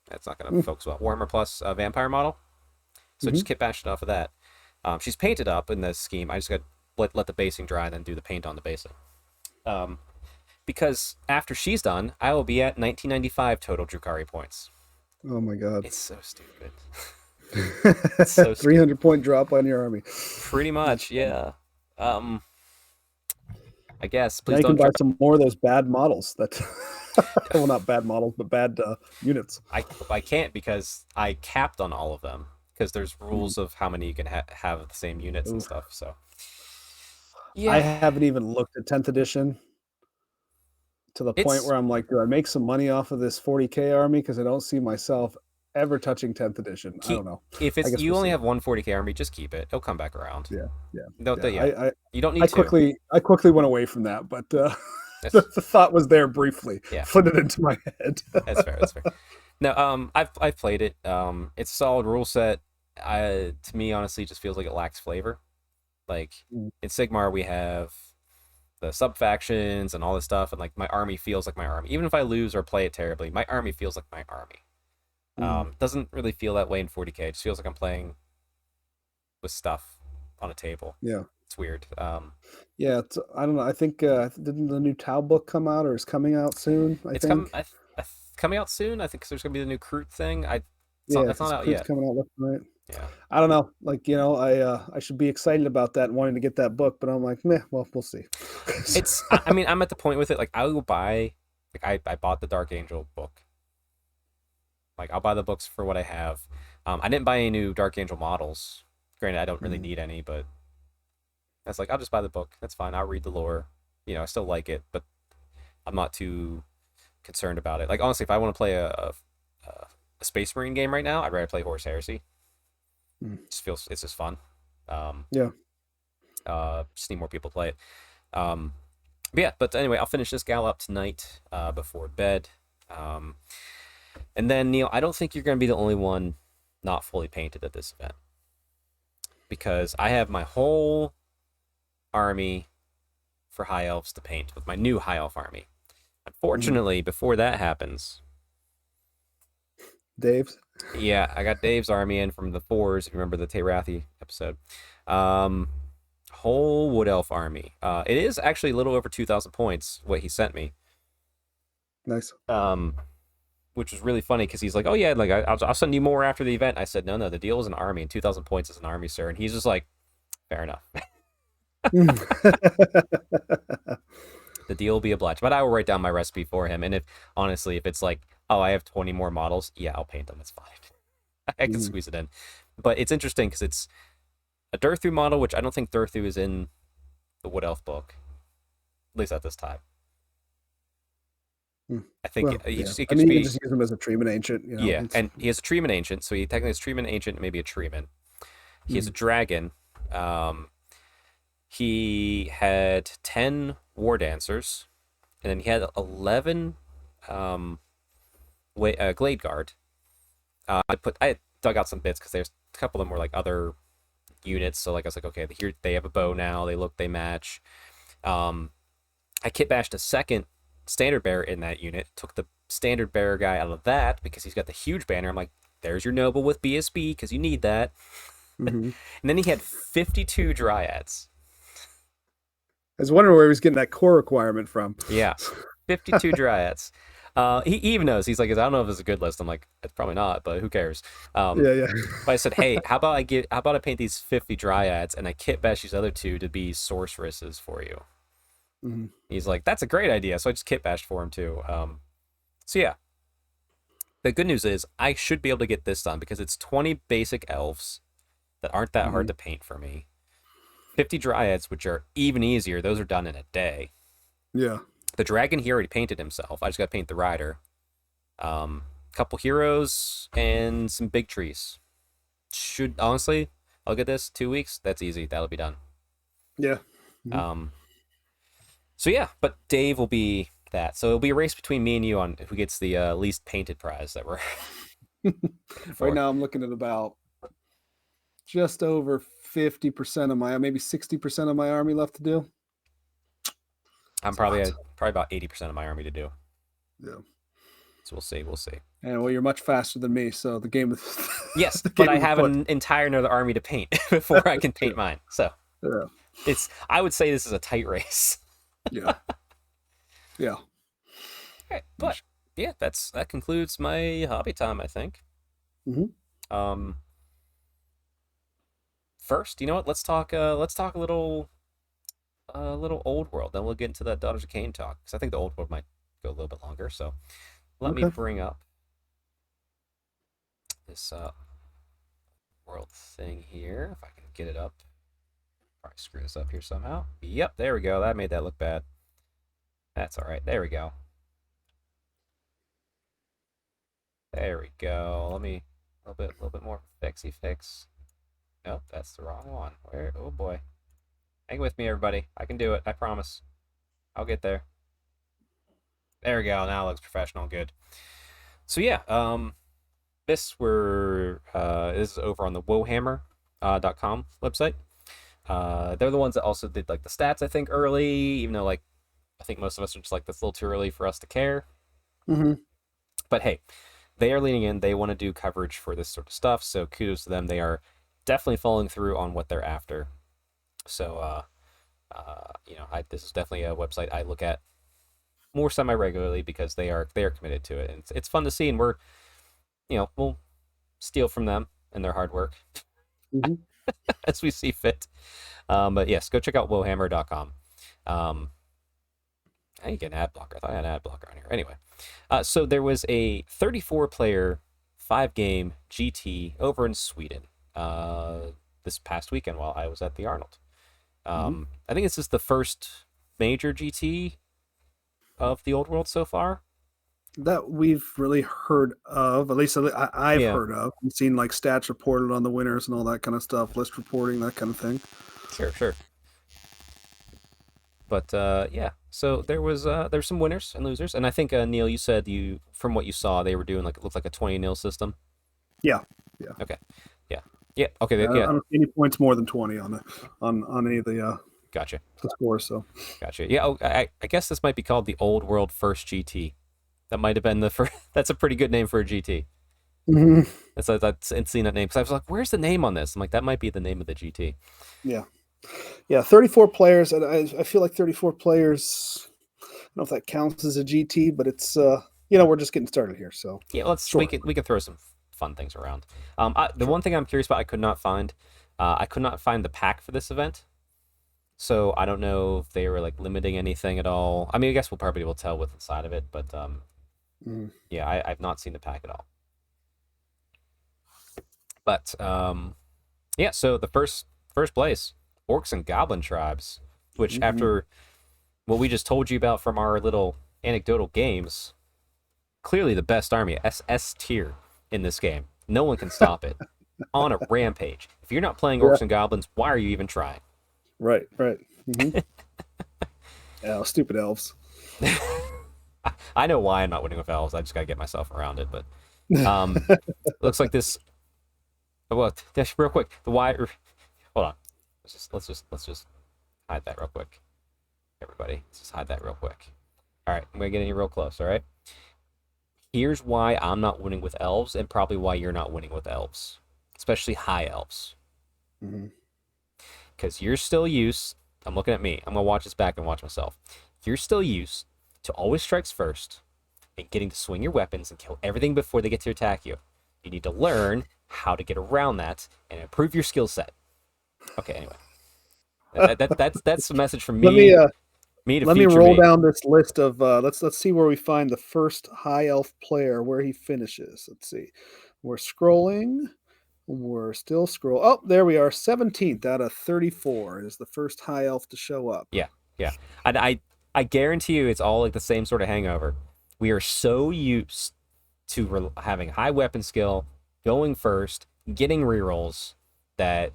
That's not going to focus well. Warhammer Plus vampire model. So Mm-hmm. just kit bashed off of that. She's painted up in this scheme. I just got to let the basing dry and then do the paint on the basing. Because after she's done, I will be at 1995 total Drukhari points. Oh my God. It's so stupid. It's so stupid. 300-point drop on your army. Pretty much, yeah. I guess. Now Please you can don't. buy some more of those bad models that, well, not bad models, but bad units. I can't because I capped on all of them because there's Mm. rules of how many you can have the same units and Oof. stuff. So I yeah, haven't even looked at 10th edition to the point it's where I'm like, do I make some money off of this 40k army? Because I don't see myself ever touching 10th edition. I keep don't know. if I it's guess you we'll only see. have one 40k army, just keep it. It'll come back around. Yeah, yeah, No, yeah. yeah. I You don't I need to. quickly went away from that, but the That's thought was there briefly. yeah. Put it into my head. That's fair. That's fair. No, I've played it. It's a solid rule set. To me, honestly, it just feels like it lacks flavor. Like Mm. in Sigmar, we have the sub factions and all this stuff, and like my army feels like my army. Even if I lose or play it terribly, my army feels like my army. Mm. Doesn't really feel that way in 40k. It just feels like I'm playing with stuff on a table. Yeah. It's weird. Yeah, I don't know. I think didn't the new Tau book come out or is coming out soon? I It's come think. coming out soon. I think 'cause there's gonna be the new Crute thing. Yeah, That's not because out Crude's yet. coming out left and right. Yeah. I don't know. Like I should be excited about that, and wanting to get that book, but I'm like, meh. Well, we'll see. It's. I mean, I'm at the point with it. Like, I will buy. Like, I bought the Dark Angel book. Like, I'll buy the books for what I have. I didn't buy any new Dark Angel models Granted, I don't really Mm. need any, but that's like I'll just buy the book. That's fine. I'll read the lore. I still like it, but I'm not too concerned about it. Like honestly, if I want to play a Space Marine game right now, I'd rather play Horus Heresy. Mm. It just feels it's just fun. Um, Yeah. just need more people to play it. Um, but anyway, I'll finish this gal up tonight before bed. Um, and then Neil, I don't think you're going to be the only one not fully painted at this event because I have my whole army for high elves to paint with my new high elf army. Mm. Unfortunately, before that happens, Dave's. yeah, I got Dave's army in from the fours. If you remember the Teyrathi episode, um, whole wood elf army. It is actually a little over 2,000 points. What he sent me. Nice. Which was really funny because he's like, "Oh yeah, like I'll send you more after the event." I said, "No, the deal is an army, and 2,000 points is an army, sir." And he's just like, "Fair enough, Mm. the deal will be obliged." But I will write down my recipe for him, and if honestly, if it's like, "Oh, I have 20 more models," yeah, I'll paint them. It's fine. I can Mm. squeeze it in. But it's interesting because it's a Durthu model, which I don't think Durthu is in the Wood Elf book, at least at this time. Mm. I think Well, yeah. it I could mean, just you can be just use them as a treatment ancient. yeah, It's, and he has a Treatment Ancient, so he technically has Treatment Ancient, maybe a Treatment. He has a mm. dragon. Um, he had 10 War Dancers, and then he had 11 Glade Guard. I dug out some bits because there's a couple of them were like other units. So like I was like, okay, here they have a bow now. They match. Um, I kit bashed a second standard bearer in that unit. Took the standard bearer guy out of that because he's got the huge banner. I'm like, there's your noble with BSB because you need that. Mm-hmm. And then he had 52 dryads. I was wondering where he was getting that core requirement from. Yeah, 52 dryads. He even knows. He's like, I don't know if it's a good list. I'm like, it's probably not, but who cares? Yeah, yeah. But I said, hey, how about I paint these 50 dryads and I kit bash these other two to be sorceresses for you? Mm-hmm. He's like, that's a great idea. So I just kit bashed for him too. So yeah, the good news is I should be able to get this done because it's 20 basic elves that aren't that hard Mm-hmm. to paint for me. 50 dryads, which are even easier. Those are done in a day. Yeah. The dragon he already painted himself. I just got to paint the rider. Couple heroes and some big trees. Should honestly, I'll get this 2 weeks. That's easy. That'll be done. Yeah. Mm-hmm. Um, so yeah, but Dave will be that. So it'll be a race between me and you on who gets the least painted prize that we're Right for. now, I'm looking at about just over 50% of my, maybe 60% of my army left to do. I'm It's a lot. probably about 80% of my army to do. Yeah. So we'll see. We'll see. And well, you're much faster than me, so the game is Yes, the but game I is have afoot. an entire another army to paint before I can paint mine. So Yeah. I would say this is a tight race. Yeah. Yeah. Okay, but yeah, that concludes my hobby time, I think. Mm-hmm. Um, first, you know what? Let's talk a little old world. Then we'll get into that Daughters of Cain talk because I think the old world might go a little bit longer. So let me Okay. bring up this world thing here if I can get it up. Probably screw this up here somehow. Yep, there we go. That made that look bad. That's all right. There we go. There we go. Let me a little bit more fixy fix. Nope, that's the wrong one. Where? Oh boy. Hang with me, everybody. I can do it. I promise. I'll get there. There we go. Now it looks professional. Good. So yeah, this is over on the Warhammer.com website. They're the ones that also did like the stats, I think, early, even though like I think most of us are just like that's a little too early for us to care. Mm-hmm. But hey, they are leaning in. They want to do coverage for this sort of stuff. So kudos to them. They are definitely following through on what they're after. So this is definitely a website I look at more semi regularly because they are committed to it, and it's fun to see. And we'll steal from them and their hard work Mm-hmm. as we see fit. But yes, go check out wohammer.com. I get an ad blocker. I thought I had an ad blocker on here. Anyway, so there was a 34 player 5-game GT over in Sweden. this past weekend while I was at the Arnold. Mhm. I think this is the first major GT of the old world so far. That we've really heard of, at least I've Yeah, heard of. We've seen like stats reported on the winners and all that kind of stuff, list reporting, that kind of thing. sure, sure. But yeah, so there's some winners and losers, and I think Neil, you said you from what you saw they were doing like it looked like a 20-0 system. Yeah, yeah. Okay, yeah, yeah, okay, I yeah, don't see any points more than 20 on any of gotcha, the scores. So gotcha. Yeah, I guess this might be called the Old World First GT. That might have been the first. That's a pretty good name for a GT. Mhm. That's and seeing that name because I was like, where's the name on this? I'm like, that might be the name of the GT. yeah, yeah. 34 players, and I feel like 34 players. I don't know if that counts as a GT, but it's we're just getting started here. So Yeah, let's sure. we can throw some fun things around. The Sure. one thing I'm curious about, I could not find the pack for this event, so I don't know if they were like limiting anything at all. I mean, I guess we'll probably will tell what's inside of it, but Mhm. yeah, I've not seen the pack at all. But yeah, so the first place, orcs and goblin tribes, which Mhm. after what we just told you about from our little anecdotal games, clearly the best army, SS tier in this game. No one can stop it. On a rampage. If you're not playing Yeah. orcs and goblins, why are you even trying? Right. Right. Hmm. Yeah. Stupid elves. I know why I'm not winning with elves. I just gotta get myself around it. But um, looks like this. Well, just real quick. The why? Hold on. Let's just hide that real quick. Everybody, let's just hide that real quick. All right, I'm gonna get in real close. All right. Here's why I'm not winning with elves, and probably why you're not winning with elves, especially high elves. Mhm. Because you're still used. I'm looking at me. I'm gonna watch this back and watch myself. You're still used to always strikes first and getting to swing your weapons and kill everything before they get to attack you. You need to learn how to get around that and improve your skill set. Okay, anyway, that's the message from Let me me to let me future roll me. down this list of let's see where we find the first high elf player where he finishes. Let's see. We're scrolling. We're still scroll. Oh, there we are. 17th out of 34 is the first high elf to show up. Yeah, yeah. And I guarantee you, it's all like the same sort of hangover. We are so used to having high weapon skill, going first, getting rerolls that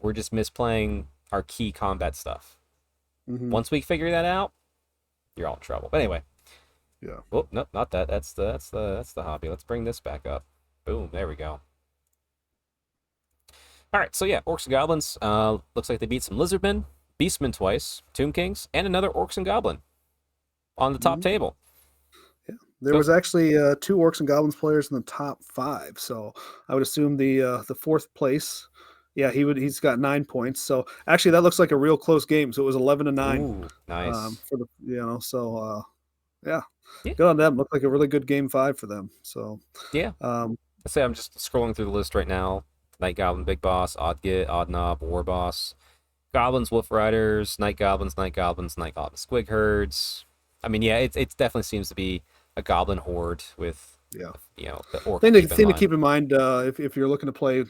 we're just misplaying our key combat stuff. Hmm. Once we figure that out, you're all in trouble. But anyway, Yeah. oh nope, not that. That's the hobby. Let's bring this back up. Boom, there we go. All right, so yeah, orcs and goblins. Looks like they beat some lizardmen, beastmen twice, tomb kings, and another orcs and goblin on the top Mhm. table. Yeah. There Goes was actually two orcs and goblins players in the top five. So I would assume the fourth place. Yeah, he's got 9 points. So actually, that looks like a real close game. So it was 11-9 ooh, nice. for the so yeah, Yeah, good on them. Looked like a really good game five for them. So yeah. um, Let's say I'm just scrolling through the list right now. Night Goblin, Big Boss, Odd Git, Odd Knob, War Boss, Goblins, Wolf Riders, Night Goblins, Night Goblins, Night Goblins, Squig Herds. I mean, yeah, it definitely seems to be a Goblin horde with, yeah. the orc keep in Thing to line. keep in mind if you're looking to play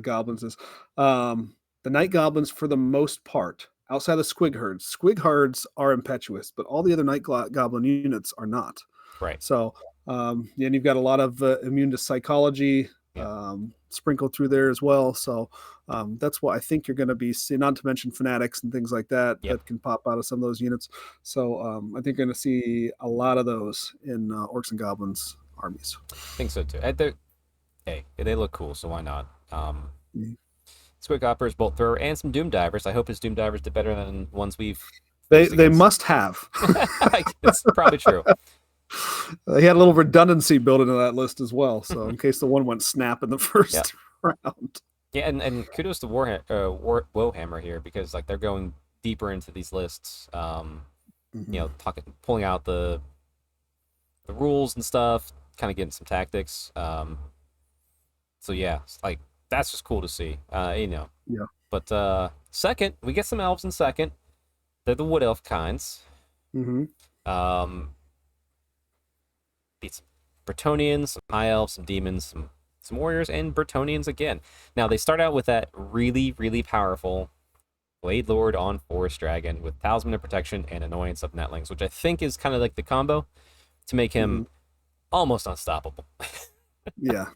goblins is the night goblins for the most part outside of squig herds. Squig herds are impetuous, but all the other goblin units are not. Right. So and you've got a lot of immune to psychology Yeah. sprinkled through there as well. So that's what I think you're going to be seeing. Not to mention fanatics and things like that Yep. that can pop out of some of those units. So I think you're going to see a lot of those in orcs and goblins armies. I think so too. Hey, they look cool, so why not? Mhm. Squig Hoppers, Bolt Thrower, and some Doom Divers. I hope his Doom Divers did better than ones we've used They against. must have. It's probably true. They had a little redundancy built into that list as well. So in case the one went snap in the Yeah. first round. Yeah, and kudos to Warhammer here because like they're going deeper into these lists. Mm-hmm. Pulling out the rules and stuff, kind of getting some tactics. So yeah, like that's just cool to see. Yeah. But second, we get some elves in second. They're the wood elf kinds. Mm-hmm. Um, beat some Bretonians, some high elves, some demons, some some warriors, and Bretonnians again. Now they start out with that really, really powerful Blade Lord on Forest Dragon with Talisman of Protection and Annoyance of Netlings, which I think is kind of like the combo to make him Mhm. almost unstoppable. Yeah.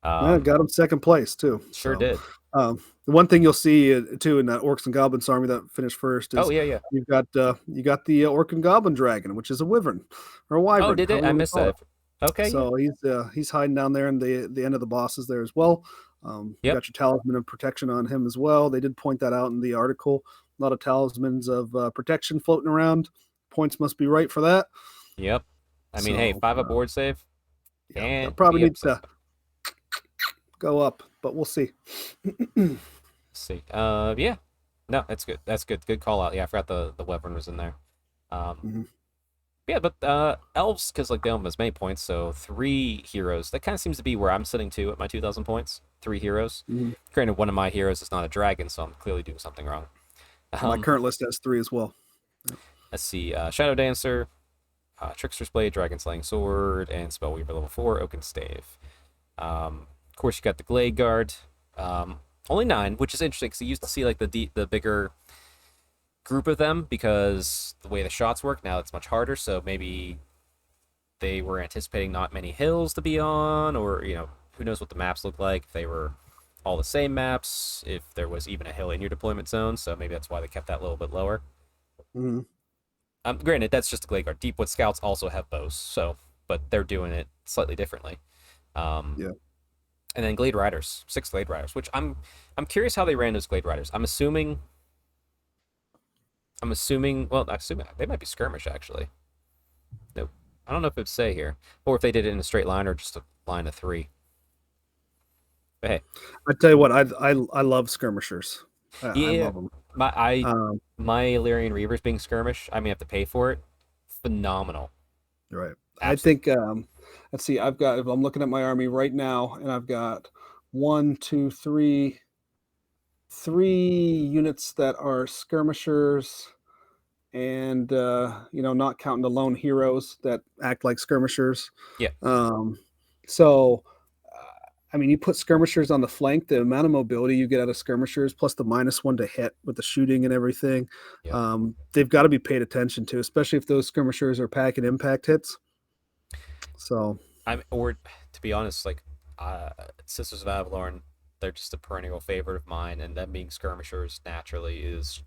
um, Got him second place too. sure So did. the one thing you'll see too in that Orcs and Goblins army that finished first Oh is yeah, yeah. you got the Orc and Goblin Dragon, which is a wyvern or a Oh, wyvern, did it? however I you want to missed call it. that. Okay, yeah. So he's hiding down there, and the end of the bosses there as well. You Yep, got your talisman of protection on him as well. They did point that out in the article. A lot of talismans of protection floating around. Points must be right for that. yep. I mean, hey, So 5 a board save yeah, that can't probably be needs upset. to go up, but we'll see. Let's see. Yeah. No, that's good. That's good. Good call out. Yeah, I forgot the Wyvern was in there. Um, Mhm. yeah, but elves, because like they don't have as many points, so 3 heroes. That kind of seems to be where I'm sitting to at my 2,000 points. 3 heroes. Mhm. Granted, one of my heroes is not a dragon, so I'm clearly doing something wrong. My Um, current list has three as well. let's see. Shadow Dancer, Trickster's Blade, Dragon Slaying Sword, and Spellweaver level 4, Oaken Stave. Of course, you got the Glade Guard. Only 9, which is interesting because you used to see like the bigger group of them because the way the shots work now it's much harder. So maybe they were anticipating not many hills to be on, or who knows what the maps look like. If they were all the same maps, if there was even a hill in your deployment zone. So maybe that's why they kept that a little bit lower. Mhm. Granted, that's just a Glade Guard. Deepwood Scouts also have bows, so but they're doing it slightly differently. Um, Yeah, and then Glade Riders, 6 Glade Riders, which I'm curious how they ran those Glade Riders. I'm assuming. Well, assuming they might be skirmish actually. Nope. I don't know if it'd say here, or if they did it in a straight line or just a line of 3. But hey, I tell you what, I love skirmishers. I yeah, love them. my I Um, my Illyrian Reavers being skirmish, I may have to pay for it. Phenomenal, right. I absolutely. think. Let's see. I've got. If I'm looking at my army right now, and I've got one, two, three units that are skirmishers, and not counting the lone heroes that act like skirmishers. Yeah, Um, so, I mean, you put skirmishers on the flank, the amount of mobility you get out of skirmishers, plus the -1 to hit with the shooting and everything, yep. they've got to be paid attention to, especially if those skirmishers are packing impact hits. So, Or to be honest, like uh, Sisters of Avalorn, they're just a perennial favorite of mine, and them being skirmishers naturally is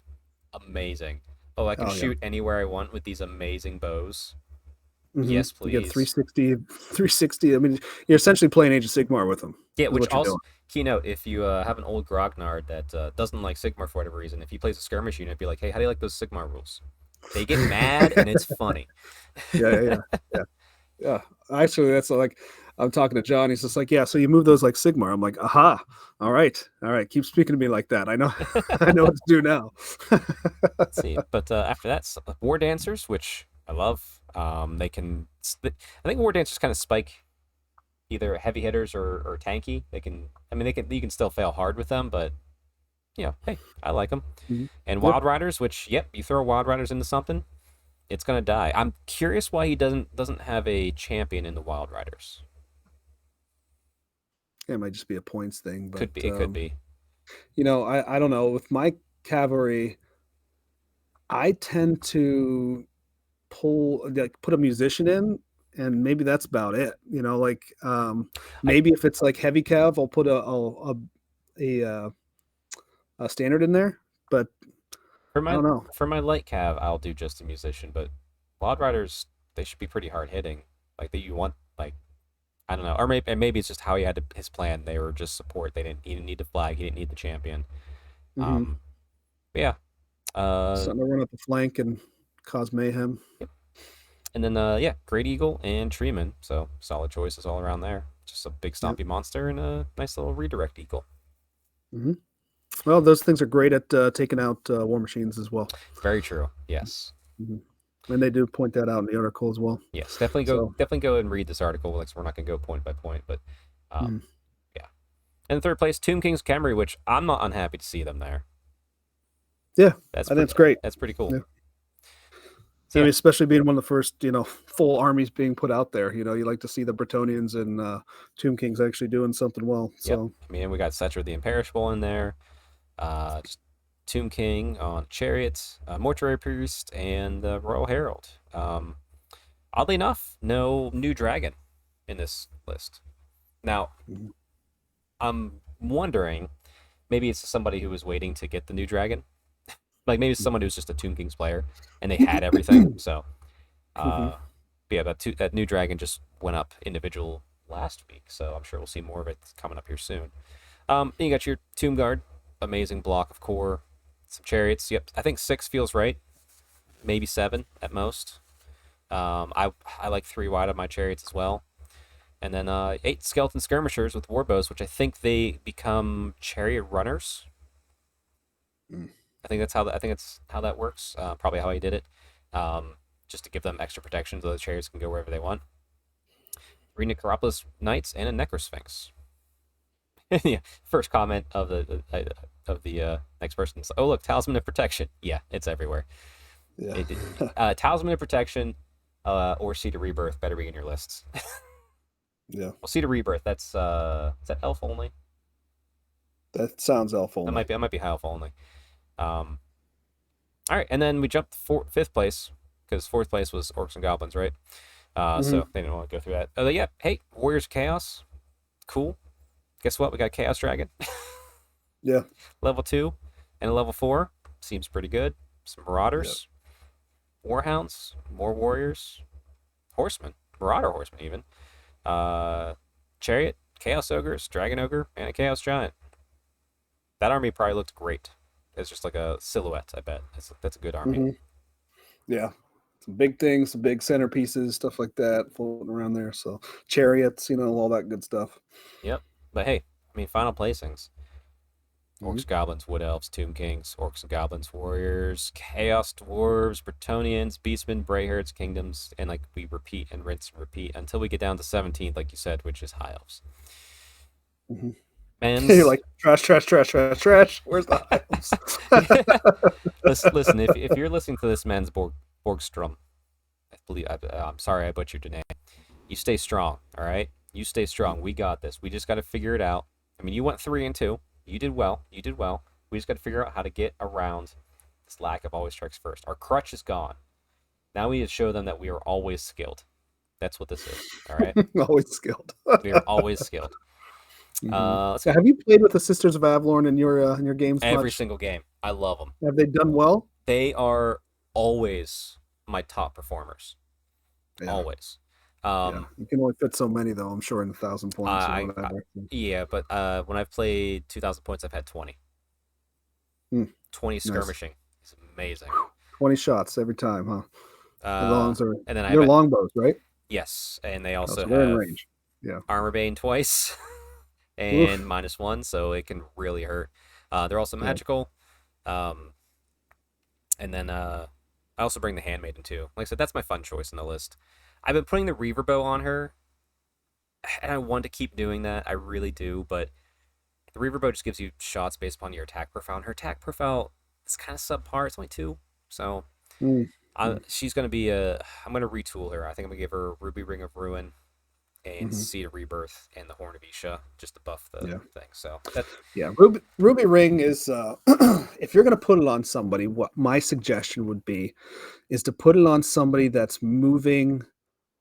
amazing. Oh, I can oh yeah. shoot anywhere I want with these amazing bows. Hmm. Yes, You get please. 360, 360. I mean, you're essentially playing Age of Sigmar with them, Yeah, is which what you're also doing. keynote if you have an old Grognard that doesn't like Sigmar for whatever reason, if he plays a skirmish unit, be like, hey, how do you like those Sigmar rules? They get mad and it's funny. Yeah, yeah, yeah, yeah. Yeah, actually, that's like I'm talking to John. He's just like, yeah. So you move those like Sigmar. I'm like, aha. All right. Keep speaking to me like that. I know, I know what to do now. Let's see, but after that, War Dancers, which I love. They can. I think War Dancers kind of spike either heavy hitters or tanky. They can. I mean, they can. You can still fail hard with them, but hey, I like them. Mhm. And Yep. Wild Riders, which you throw Wild Riders into something, it's gonna die. I'm curious why he doesn't have a champion in the Wild Riders. It might just be a points thing, but Could be. It could be. I don't know. With my cavalry, I tend to put a musician in, and maybe that's about it. I Maybe if it's like heavy cav, I'll put a standard in there. But for I my don't know. for my light cav, I'll do just a musician. But Wild Riders, they should be pretty hard hitting. Like that, you want like I don't know, or maybe it's just how he had his plan. They were just support. He didn't need the flag. He didn't need the champion. Hmm. Um, but yeah. Something to run up the flank and cause mayhem. Yep. And then yeah, Great Eagle and Treeman. So solid choices all around there. Just a big Yep. stompy monster and a nice little redirect eagle. Hmm. Well, those things are great at taking out war machines as well. Very true. Yes. Hmm. And they do point that out in the article as well. Yes. Definitely go. So, Definitely go and read this article. Like, so we're not gonna go point by point, but mhm. um, yeah. And in third place, Tomb King's Camry, which I'm not unhappy to see them there. Yeah, That's I think pretty. it's great. That's pretty cool. Yeah. I mean, Yeah. especially being one of the first, full armies being put out there. You like to see the Bretonians and Tomb Kings actually doing something well. Yep. So, I mean, we got Setzer the Imperishable in there. Just Tomb King on chariots, Mortuary Priest, and Royal Herald. Oddly enough, no new dragon in this list. Now, mhm, I'm wondering, maybe it's somebody who was waiting to get the new dragon. Like maybe it's someone who's just a Tomb Kings player and they had everything. So, mhm, uh, but yeah, that new dragon just went up individual last week. So I'm sure we'll see more of it coming up here soon. And you got your Tomb Guard, amazing block of core, some chariots. Yep, I think 6 feels right, maybe 7 at most. I like 3 wide of my chariots as well, and then 8 skeleton skirmishers with warbows, which I think they become chariot runners. mm. I think that's how that works. Probably how he did it, um, just to give them extra protection so the chariots can go wherever they want. 3 Necropolis knights and a Necrosphinx. Yeah, first comment of the next person. Oh look, talisman of protection. Yeah, it's everywhere. Yeah. Talisman of protection, or Seed of Rebirth better be in your lists. Yeah. Well, Seed of Rebirth. That's is that elf only? That sounds elf only. That might be high elf only. Um, all right, and then we jumped fifth place because fourth place was orcs and goblins, right? Hmm. So they didn't want to go through that. Yeah, hey, Warriors of Chaos, cool. Guess what? We got Chaos Dragon, Yeah. level 2, and a level 4 seems pretty good. Some Yeah. Marauders, Warhounds, more Warriors, Horsemen, Marauder Horsemen even. Uh, Chariot, Chaos Ogres, Dragon Ogre, and a Chaos Giant. That army probably looked great. It's just like a silhouette, I bet. That's a good army. Hmm. Yeah. Some big things, some big centerpieces, stuff like that floating around there. So chariots, all that good stuff. Yep. But hey, I mean, final placings. Hmm. Orcs, Goblins, Wood Elves, Tomb Kings, Orcs and Goblins, Warriors, Chaos Dwarves, Bretonians, Beastmen, Brayherds, Kingdoms, and like we repeat and rinse and repeat until we get down to 17th, like you said, which is High Elves. Hmm. You're Men's. like trash, trash, trash, trash, trash. Where's the items? Yeah. Listen, if you're listening to this man's Borgstrom, I'm sorry I butchered your name. You stay strong, all right? You stay strong. We got this. We just got to figure it out. I mean, you went 3-2. You did well. You did well. We just got to figure out how to get around this lack of always strikes first. Our crutch is gone. Now we need to show them that we are always skilled. That's what this is. All right. Always skilled. We are always skilled. Hmm. Let's Now, see. have you played with the Sisters of Avalorn in your games Every much? single game. I love them. Have they done well? They are always my top performers. Yeah. Always. Yeah. Um, You can only fit so many though, I'm sure, in 1,000 points or I whatever. yeah, but when I've played 2,000 points, I've had 20. Hmm. 20 Nice. skirmishing. It's amazing. 20 shots every time, huh? The Uh, longs are and then I have they're longbows, right? yes, and they Oh, also so they're in have range. Yeah. armor bane twice and Oof. -1, so it can really hurt. They're also Yeah. magical. Um, and then I also bring the handmaiden too. Like I said, that's my fun choice in the list. I've been putting the reaver bow on her, and I want to keep doing that. I really do, but the reaver bow just gives you shots based upon your attack profile. And her attack profile is kind of subpar. It's only 2, so Mm. Mm. she's gonna be a. I'm gonna retool her. I think I'm gonna give her Ruby Ring of Ruin and Hmm. Seed of Rebirth and the Horn of Isha just to buff the Yeah. thing. So that Yeah. Ruby Ring is if you're gonna put it on somebody, what my suggestion would be is to put it on somebody that's moving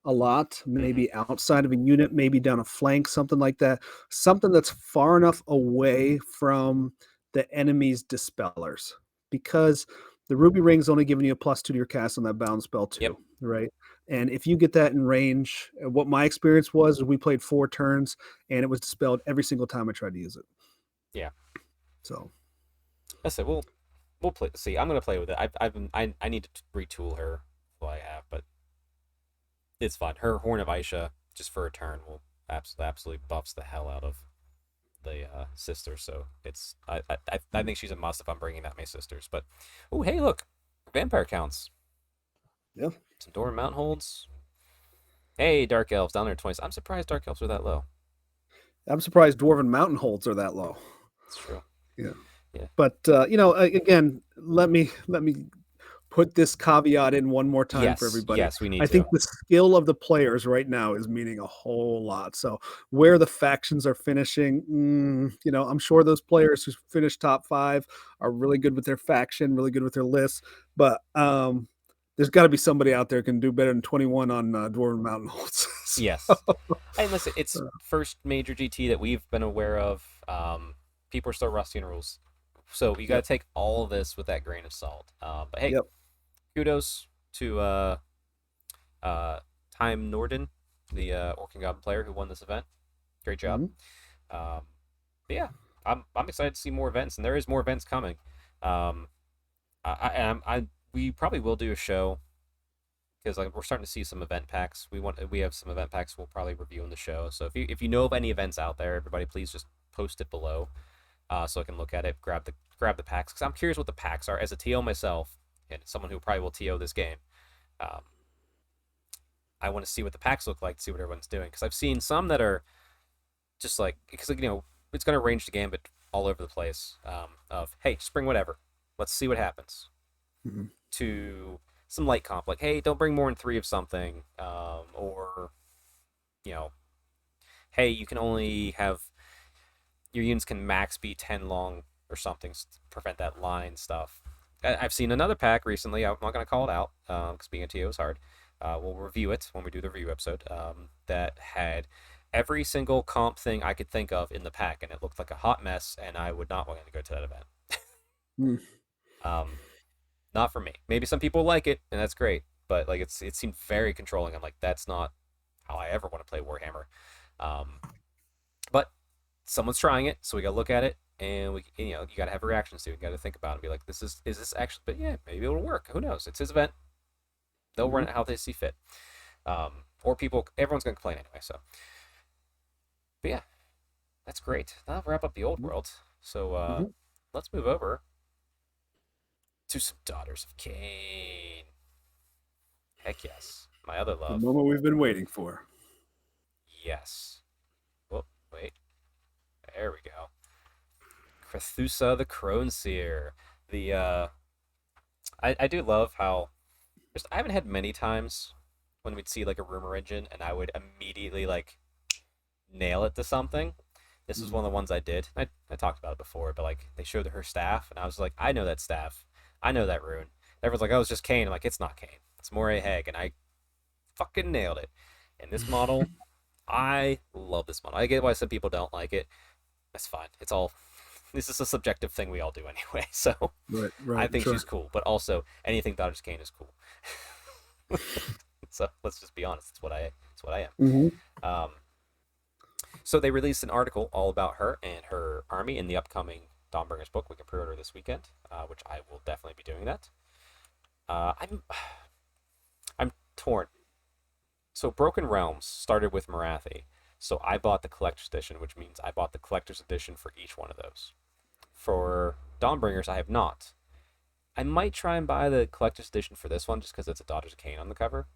a lot, mhm, maybe outside of a unit, maybe down a flank, something like that. Something that's far enough away from the enemy's dispellers. Because the Ruby Ring's only giving you a +2 to your cast on that bound spell yep, too, right? And if you get that in range, what my experience was, we played 4 turns and it was dispelled every single time I tried to use it. yeah. So, I said we'll play. See, I'm gonna play with it. I need to retool her. What I have, but it's fine. Her Horn of Isha just for a turn will absolutely buffs the hell out of the sister. So it's I think she's a must if I'm bringing that many sisters. But oh hey look, vampire counts. yeah. Some Dorman Mountain holds. Hey, Dark Elves down there 20. I'm surprised Dark Elves are that low. I'm surprised Dwarven Mountain holds are that low. It's true. Yeah. Yeah. But again, let me put this caveat in one more time for Yes, everybody. yes, we need I think to. the skill of the players right now is meaning a whole lot. So where the factions are finishing, I'm sure those players who finish top 5 are really good with their faction, really good with their lists, but there's got to be somebody out there who can do better than 21 on Dwarven Mountain Holds. So, Yes. And listen, it's first major GT that we've been aware of. People are still rusty on rules. So you got to yep, take all of this with that grain of salt. But hey, yep. kudos to uh, Time Norden, the Orc and Goblin player who won this event. Great job. Mhm. Um, but yeah, I'm excited to see more events, and there is more events coming. Um, we probably will do a show because like we're starting to see some event packs. We have some event packs we'll probably review in the show. So if you know of any events out there, everybody please just post it below, so I can look at it, grab the packs because I'm curious what the packs are as a TO myself and someone who probably will TO this game. Um, I want to see what the packs look like, see what everyone's doing because I've seen some that are just like because it's going to range the gambit all over the place. Of hey, spring whatever, let's see what happens. Mhm. To some light comp, like hey, don't bring more than 3 of something, or you know, hey, you can only have your units can max be 10 long or something to prevent that line stuff. I've seen another pack recently. I'm not going to call it out because being a TO is hard. We'll review it when we do the review episode. That had every single comp thing I could think of in the pack, and it looked like a hot mess, and I would not want to go to that event. Mm. Um, Not for me. Maybe some people like it, and that's great. But like it seemed very controlling. I'm like, that's not how I ever want to play Warhammer. Um, but someone's trying it, so we gotta look at it, and you gotta have reactions to it. You gotta think about it and be like, is this actually? But yeah, maybe it'll work. Who knows? It's his event. They'll run Mhm. it how they see fit. Or everyone's gonna complain anyway. So, but yeah, that's great. That'll wrap up the old Mhm. world. So Mhm. let's move over to some Daughters of Cain. Heck yes, my other The love. moment we've been waiting for. Yes. Oh, wait. There we go. Krethusa the Crone Seer. The I do love how I haven't had many times when we'd see like a rumor engine and I would immediately like nail it to something. This was Mhm. one of the ones I did. I talked about it before, but like they showed her staff and I was like, I know that staff. I know that rune. Everyone's like, oh, it's just Kane. I'm like, it's not Kane. It's Moray Hag, and I fucking nailed it. And this model, I love this model. I get why some people don't like it. That's fine. It's all this is a subjective thing we all do anyway. So Right, I right, think she's sure. cool, but also anything Daughters Kane is cool. So let's just be honest. It's what I am. Mhm. Um, so they released an article all about her and her army in the upcoming Dawnbringers book. We can pre-order this weekend, which I will definitely be doing that. I'm I'm torn. So Broken Realms started with Marathi, so I bought the collector's edition, which means I bought the collector's edition for each one of those. For Dawnbringers, I have not. I might try and buy the collector's edition for this one just because it's a Daughters of Cain on the cover,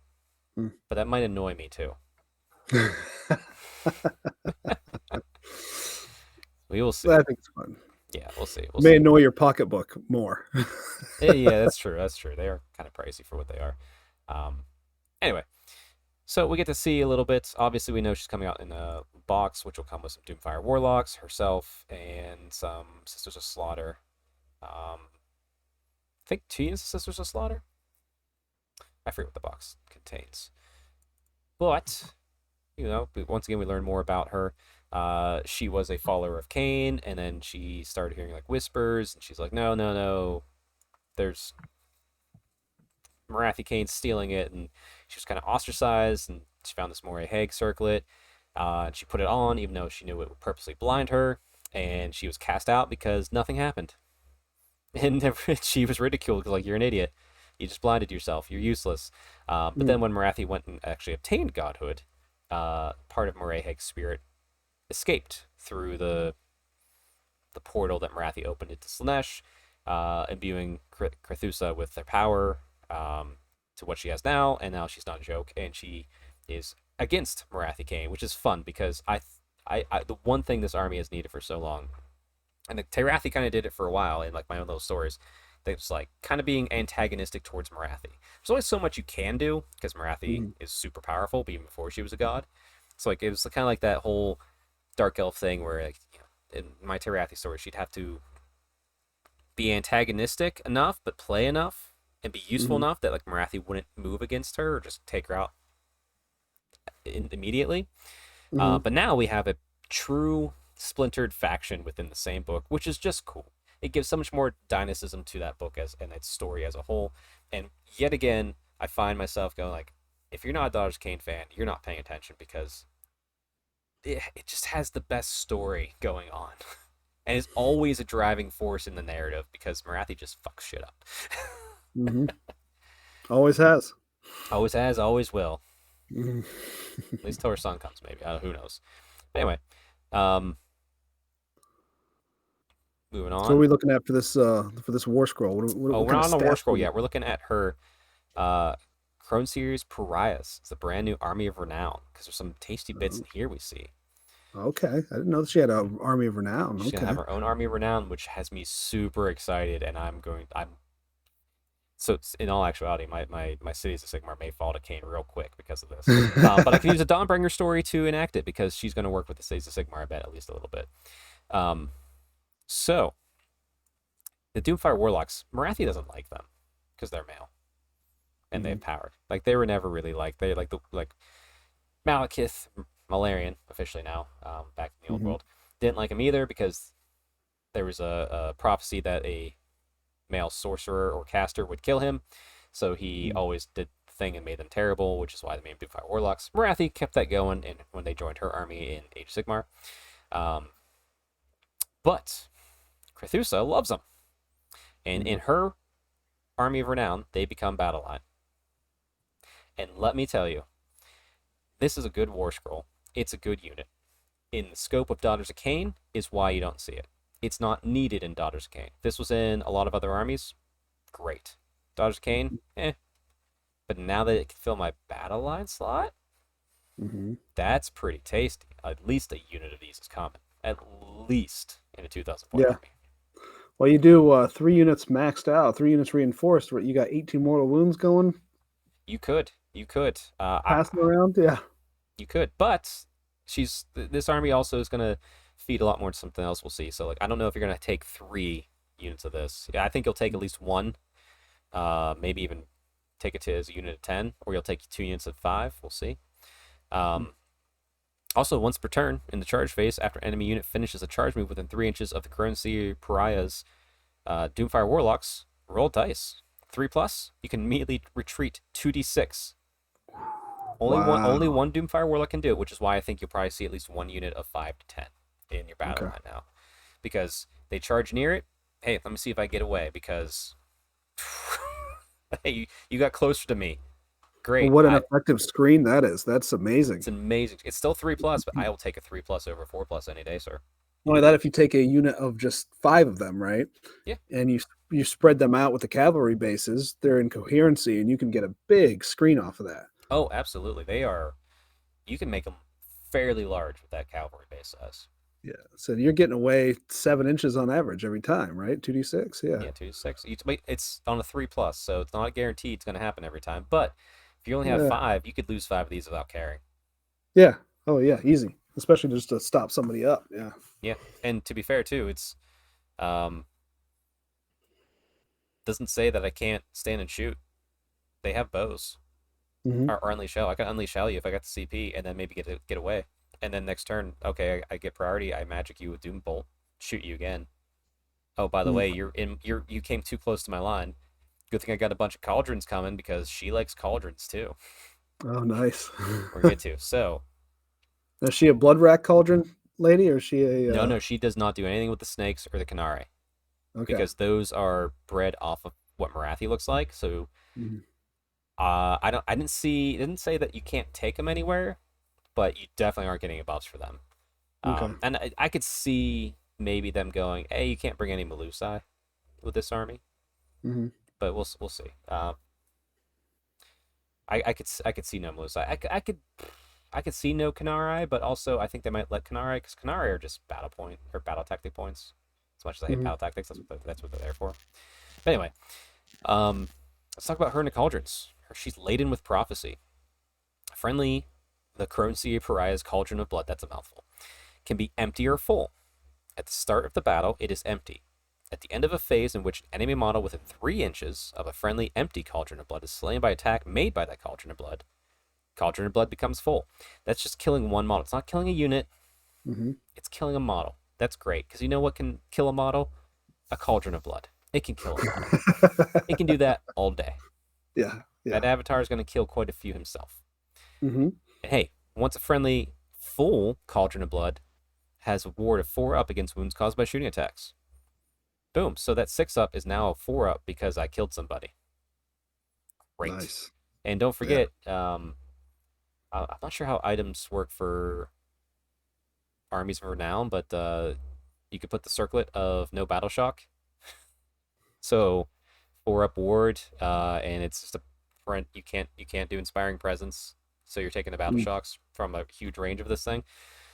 Mm. but that might annoy me too. We will see. I think it's fun. Yeah, we'll see. We'll May see. annoy your pocketbook more. Yeah, that's true. That's true. They are kind of pricey for what they are. Um, anyway, so we get to see a little bit. Obviously, we know she's coming out in a box, which will come with some Doomfire Warlocks, herself, and some Sisters of Slaughter. I think two units of Sisters of Slaughter. I forget what the box contains. But once again, we learn more about her. She was a follower of Cain, and then she started hearing like whispers, and she's like, "No, no, no! There's Marathi Cain stealing it," and she was kind of ostracized. And she found this Moray Hague circlet, and she put it on, even though she knew it would purposely blind her. And she was cast out because nothing happened, and she was ridiculed because like you're an idiot. You just blinded yourself. You're useless. But Mm. then when Marathi went and actually obtained godhood, part of Moray Hague's spirit escaped through the portal that Marathi opened into Slanesh, imbuing Krethusa with their power to what she has now, and now she's not a joke, and she is against Marathi Cain, which is fun because the one thing this army has needed for so long, and the Terathi kind of did it for a while in like my own little stories, that's like kind of being antagonistic towards Marathi. There's only so much you can do because Marathi Mhm. is super powerful, even before she was a god. So like it was kind of like that whole dark elf thing where like in my Tarathi story, she'd have to be antagonistic enough, but play enough and be useful Mhm. enough that like Marathi wouldn't move against her or just take her out immediately. Mhm. But now we have a true splintered faction within the same book, which is just cool. It gives so much more dynamism to that book as and its story as a whole. And yet again, I find myself going like, if you're not a Daughters of Cain fan, you're not paying attention because it just has the best story going on. And is always a driving force in the narrative because Marathi just fucks shit up. Mhm. Always has. Always has, always will. Mhm. At least till her son comes, maybe. Who knows? But anyway, um, moving So, what are on. we looking at for this war scroll? Oh, What we're kind of not on the stats Warscroll we yet. got? We're looking at her Crone Series Pariahs. It's a brand new Army of Renown because there's some tasty bits Oh, in here we see. okay, I didn't know that she had an army of renown. She's gonna have Okay. her own Army of Renown, which has me super excited, and I'm so in all actuality, my Cities of Sigmar may fall to Cain real quick because of this. But I can use a Dawnbringer story to enact it because she's going to work with the Cities of Sigmar, I bet, at least a little bit. Um, so the Doomfire Warlocks, Marathi doesn't like them because they're male and they have Mhm. power. Like they were never really like they like the like Malekith Malarian officially now, back in the old Mhm. world, didn't like him either because there was a prophecy that a male sorcerer or caster would kill him. So he Mhm. always did the thing and made them terrible, which is why they made Doomfire Warlocks. Marathi kept that going and when they joined her army in Age of Sigmar. Um, but Krethusa loves them. And in Mhm. her Army of Renown, they become battle line. And let me tell you, this is a good war scroll. It's a good unit. In the scope of Daughters of Cain is why you don't see it. It's not needed in Daughters of Cain. This was in a lot of other armies. Great. Daughters of Cain, eh. But now that it can fill my battle line slot, Mhm. that's pretty tasty. At least a unit of these is common. At least in a 2,000 point Yeah. army. Well, you do 3 units maxed out, 3 units reinforced. Where you got 18 mortal wounds going, You could. You could. passing around. Yeah. You could. But this army also is going to feed a lot more to something else we'll see. So, like, I don't know if you're going to take 3 units of this. Yeah, I think you'll take at least one. Maybe even take it to as a unit of 10, or you'll take 2 units of 5. We'll see. Um, Also, once per turn in the charge phase, after enemy unit finishes a charge move within 3 inches of the Currency Pariah's Doomfire Warlocks, roll dice. 3 plus, you can immediately retreat 2d6. Only Wow. one Doomfire Warlock can do it, which is why I think you'll probably see at least one unit of 5 to 10 in your battle Okay. line now. Because they charge near it. Hey, let me see if I get away because hey, you got closer to me. Well, Great. what an effective screen that is. That's amazing. It's amazing. It's still 3 plus, but I will take a 3 plus over 4 plus any day, sir. Only that if you take a unit of just 5 of them, right? Yeah. And you spread them out with the cavalry bases, they're in coherency, and you can get a big screen off of that. Oh, absolutely. They are. You can make them fairly large with that cavalry base size. Yeah. So you're getting away 7 inches on average every time, right? 2d6. Yeah. Yeah, 2 to 6. It's on a 3 plus, so it's not guaranteed it's going to happen every time. But if you only have Yeah. 5, you could lose 5 of these without carrying. Yeah. Oh yeah, easy. Especially just to stop somebody up. Yeah. Yeah, and to be fair too, it's um doesn't say that I can't stand and shoot. They have bows Hmm. or unleash hell. I can unleash hell you if I got the CP and then maybe get away. And then next turn, okay, I get priority. I magic you with Doom Bolt, shoot you again. Oh, by the way, you came too close to my line. Good thing I got a bunch of cauldrons coming because she likes cauldrons too. Oh, nice. We're gonna get to. So Is she a blood rack cauldron lady, or is she a? no, she does not do anything with the snakes or the Canare Okay. because those are bred off of what Marathi looks like. So Mhm. I didn't see, it didn't say that you can't take them anywhere, but you definitely aren't getting buffs for them. Okay. And I could see maybe them going, hey, you can't bring any Malusai with this army, Hmm. but we'll see. I could see no Malusai. I could see no Kanari, but also I think they might let Kanari because Kanari are just battle point or battle tactic points. As much as I hate Mhm. battle tactics, that's what they're there for. But anyway, um, let's talk about her in the cauldrons. She's laden with prophecy. Friendly, the Krethusa Pariah's Cauldron of Blood, that's a mouthful, can be empty or full. At the start of the battle, it is empty. At the end of a phase in which an enemy model within 3 inches of a friendly empty Cauldron of Blood is slain by attack made by that Cauldron of Blood becomes full. That's just killing one model. It's not killing a unit, Mhm. it's killing a model. That's great, because you know what can kill a model? A Cauldron of Blood. It can kill a model. It can do that all day. Yeah. That Yeah. avatar is going to kill quite a few himself. Mhm. And hey, once a friendly full Cauldron of Blood has a ward of 4 up against wounds caused by shooting attacks. Boom. So that 6 up is now a 4 up because I killed somebody. Great. Nice. And don't Yeah. forget, I'm not sure how items work for armies of renown, but you could put the circlet of no battle shock. So 4 up ward, and it's just a front. You can't do inspiring presence. So you're taking the battle Mm. shocks from a huge range of this thing.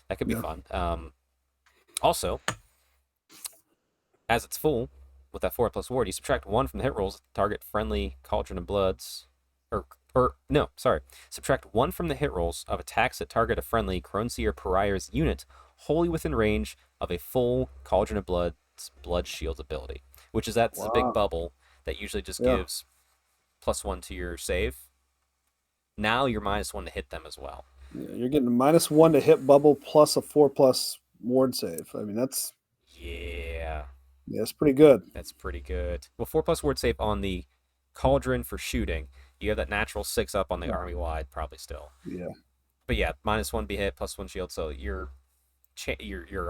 That could be Yeah. fun. Also, as it's full, with that 4+ ward, you subtract 1 from the hit rolls, target friendly Cauldron of Bloods. Or no, sorry. Subtract 1 from the hit rolls of attacks that target a friendly Krethusa or Pariah's unit wholly within range of a full Cauldron of Blood's Blood Shield ability, which is that's a big Wow. bubble that usually just Yeah. gives +1 to your save. Now you're -1 to hit them as well. Yeah, you're getting a -1 to hit bubble plus a 4+ ward save. I mean, Yeah, that's pretty good. that's pretty good. Well, 4+ ward save on the Cauldron for shooting. You have that natural 6 up on the Yeah. army wide, probably still. Yeah. But yeah, -1 be hit, +1 shield. So you're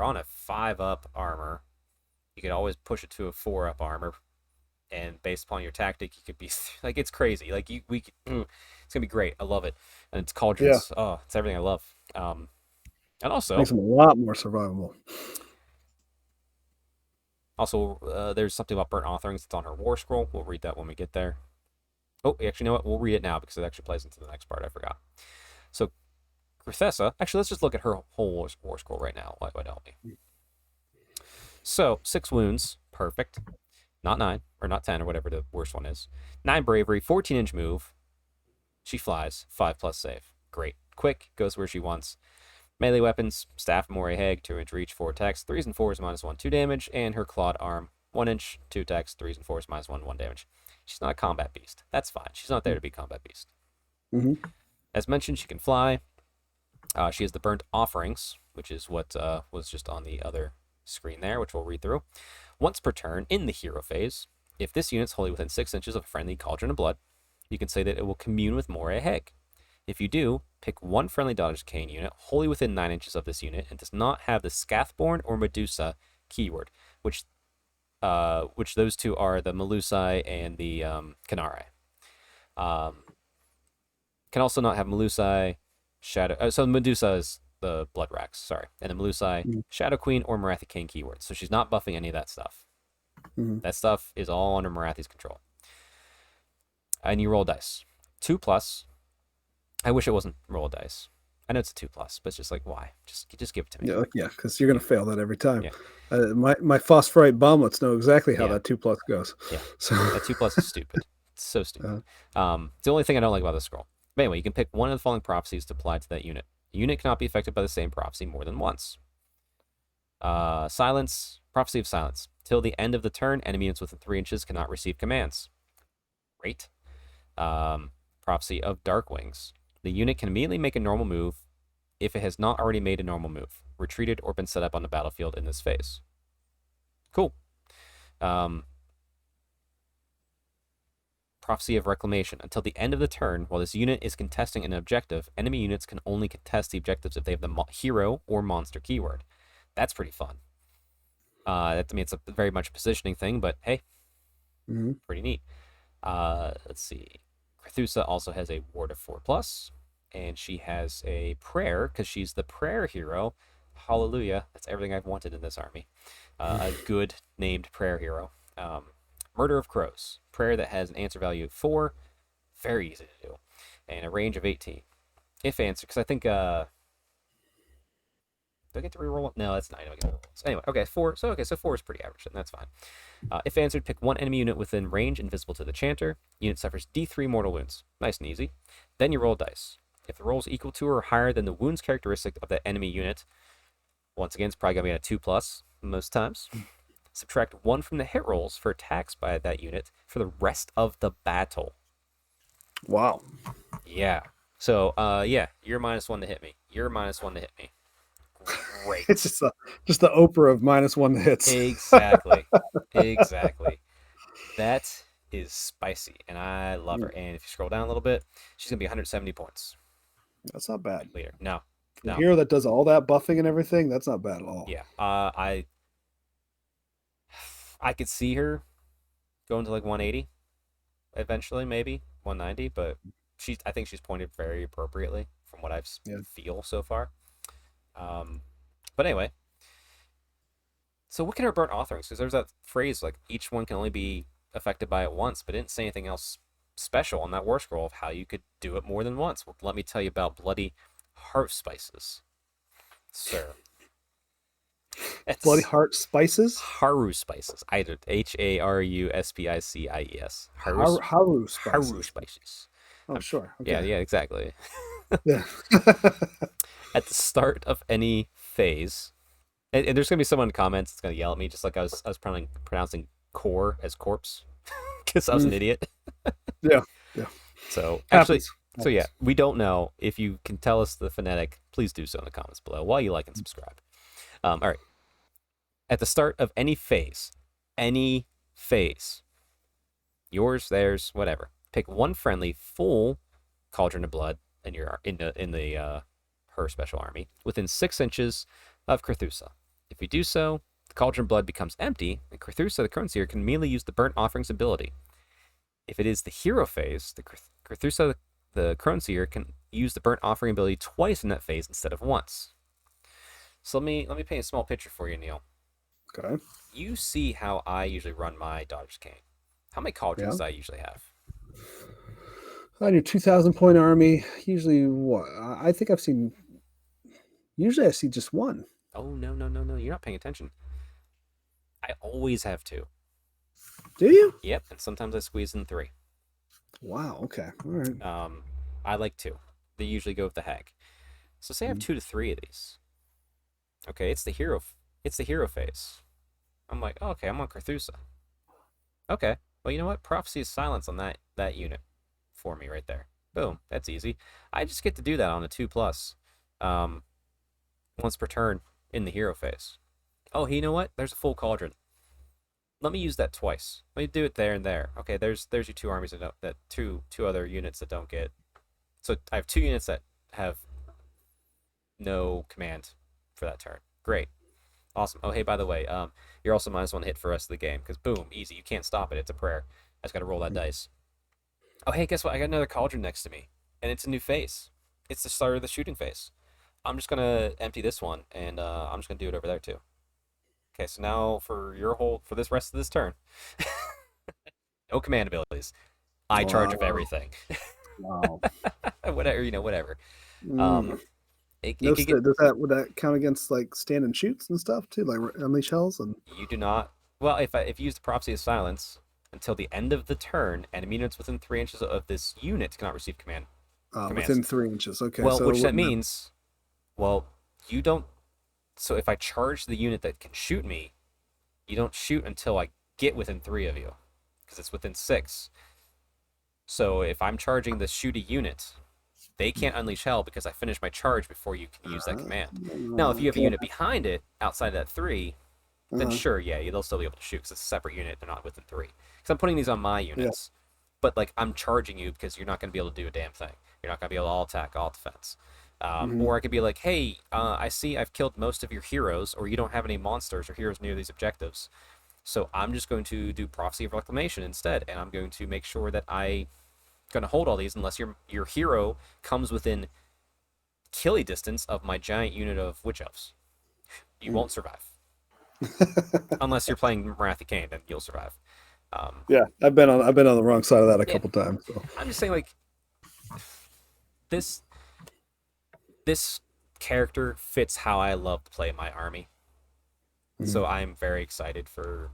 on a 5 up armor. You could always push it to a 4 up armor, and based upon your tactic, you could be like it's crazy. Like it's gonna be great. I love it, and it's Yeah. cauldrons. Oh, it's everything I love. And Makes also, them a lot more survivable. there's something about burnt offerings. It's on her Warscroll. We'll read that when we get there. Oh, actually, you know what? We'll read it now because it actually plays into the next part. I forgot. So Krethusa. Actually, let's just look at her whole Warscroll right now. Why don't we? So 6 wounds, perfect. Not 9 or not 10 or whatever the worst one is. 9 bravery, 14-inch move. She flies, 5+ save. Great. Quick, goes where she wants. Melee weapons, staff, moray hag, 2-inch reach, 4 attacks, 3s and 4s -1, 2 damage, and her clawed arm, 1-inch, 2 attacks, 3s and 4s -1, 1 damage. She's not a combat beast. That's fine. She's not there to be combat beast. Mm-hmm. As mentioned, she can fly. She has the burnt offerings, which is what was just on the other screen there, which we'll read through. Once per turn in the hero phase, if this unit's wholly within 6 inches of a friendly Cauldron of Blood, you can say that it will commune with Moray Hag. If you do, pick one friendly Daughter's Cane unit wholly within 9 inches of this unit and does not have the Scathborn or Medusa keyword, which those two are the Melusai and the Canare. Can also not have Melusai, Shadow. So Medusa is the Blood Racks, sorry, and the Melusai, Shadow Queen, or Marathi King keywords. So she's not buffing any of that stuff. Mm-hmm. That stuff is all under Marathi's control. And you roll dice. 2+. I wish it wasn't roll dice. I know it's a 2+, but it's just like, why? Just give it to me. Yeah, because you're gonna fail that every time. Yeah. My phosphorite bomblets know exactly how Yeah. that 2+ goes. Yeah. So That 2+ is stupid. It's so stupid. It's the only thing I don't like about this scroll. But anyway, you can pick one of the following prophecies to apply to that unit. The unit cannot be affected by the same prophecy more than once. Silence. Prophecy of silence. Till the end of the turn, enemy units within 3 inches cannot receive commands. Great. Prophecy of dark wings. The unit can immediately make a normal move if it has not already made a normal move, retreated, or been set up on the battlefield in this phase. Cool. Prophecy of Reclamation. Until the end of the turn, while this unit is contesting an objective, enemy units can only contest the objectives if they have the hero or monster keyword. That's pretty fun. It's a very much a positioning thing, but hey, pretty neat. Let's see. Krethusa also has a ward of 4+, and she has a prayer because she's the prayer hero. Hallelujah! That's everything I've wanted in this army. A good named prayer hero. Murder of Crows. Prayer that has an answer value of 4. Very easy to do. And a range of 18. If answered, because I think Do I get to reroll? No, that's 9. I don't get rerolls. Anyway, okay, 4. So 4 is pretty average, and that's fine. If answered, pick one enemy unit within range invisible to the chanter. Unit suffers D3 mortal wounds. Nice and easy. Then you roll dice. If the roll is equal to or higher than the wounds characteristic of that enemy unit, once again, it's probably going to be a 2 plus most times. Subtract 1 from the hit rolls for attacks by that unit for the rest of the battle. Wow. Yeah. So, yeah, you're -1 to hit me. You're -1 to hit me. Great. It's just the Oprah of -1 hits. Exactly. Exactly. That is spicy, and I love her. And if you scroll down a little bit, she's gonna be 170 points That's not bad. later. No, A no, hero that does all that buffing and everything, that's not bad at all. yeah. I could see her going to like 180 eventually, maybe 190, but I think she's pointed very appropriately from what I've Yeah. feel so far. But anyway, so what can her burnt offerings? Because there's that phrase like each one can only be affected by it once, but it didn't say anything else special on that Warscroll of how you could do it more than once. Well, let me tell you about bloody heart spices, sir. It's Bloody heart spices. Haru spices. Either HARUSPICIES. Haru spices. Haru spices. Oh, sure. Okay. Yeah, exactly. Yeah. At the start of any phase, and there's gonna be someone in the comments that's gonna yell at me, just like I was pronouncing core as corpse, because I was an idiot. Yeah. Yeah. So actually, Happens. so yeah, we don't know. If you can tell us the phonetic, please do so in the comments below while you like and subscribe. All right. At the start of any phase, yours, theirs, whatever. Pick one friendly full cauldron of blood in the her special army within 6 inches of Krethusa. If you do so, the cauldron of blood becomes empty, and Krethusa, the Croneseer, can immediately use the burnt offerings ability. If it is the hero phase, the Krethusa, the Croneseer, can use the burnt offering ability twice in that phase instead of once. So let me paint a small picture for you, Neil. Okay. You see how I usually run my Dodger's Cane. How many cauldrons do I usually have? On your 2,000-point army, usually what? I think I've seen. Usually, I see just one. Oh, no. You're not paying attention. I always have 2. Do you? Yep, and sometimes I squeeze in 3. Wow. Okay. All right. I like 2. They usually go with the hag. So say I have 2 to 3 of these. Okay, it's the hero phase. I'm like, oh, okay, I'm on Krethusa. Okay, well, you know what? Prophecy of Silence on that unit for me right there. Boom, that's easy. I just get to do that on a 2+, once per turn in the hero phase. Oh, you know what? There's a full cauldron. Let me use that twice. Let me do it there and there. Okay, there's your 2 armies that two other units that don't get. So I have 2 units that have no command for that turn. Great. Awesome. Oh, hey, by the way, you're also -1 hit for the rest of the game, because boom, easy. You can't stop it. It's a prayer. I just got to roll that dice. Oh, hey, guess what? I got another cauldron next to me, and it's a new phase. It's the start of the shooting phase. I'm just going to empty this one, and I'm just going to do it over there, too. Okay, so now for this rest of this turn, no command abilities. I charge of everything. Wow. whatever. Mm. It could get, Would that count against like stand and shoots and stuff too, like unleash shells and? You do not. Well, if you use the Prophecy of Silence until the end of the turn, enemy units within 3 inches of this unit cannot receive commands. Within 3 inches. Okay. Well, so which that means, well, you don't. So if I charge the unit that can shoot me, you don't shoot until I get within 3 of you, because it's within 6. So if I'm charging the shooty unit, they can't unleash hell because I finished my charge before you can use that command. Now, if you have a unit behind it outside of that 3, then sure, yeah, they'll still be able to shoot because it's a separate unit. They're not within 3. Because I'm putting these on my units, but like I'm charging you because you're not going to be able to do a damn thing. You're not going to be able to all attack, all defense. Or I could be like, hey, I see I've killed most of your heroes, or you don't have any monsters or heroes near these objectives. So I'm just going to do Prophecy of Reclamation instead, and I'm going to make sure that I'm going to hold all these unless your hero comes within killy distance of my giant unit of Witch Elves. You won't survive. Unless you're playing Marathi Kane, then you'll survive. Yeah, I've been on the wrong side of that a couple times. So. I'm just saying, like, this character fits how I love to play my army. So Mhm. I'm very excited for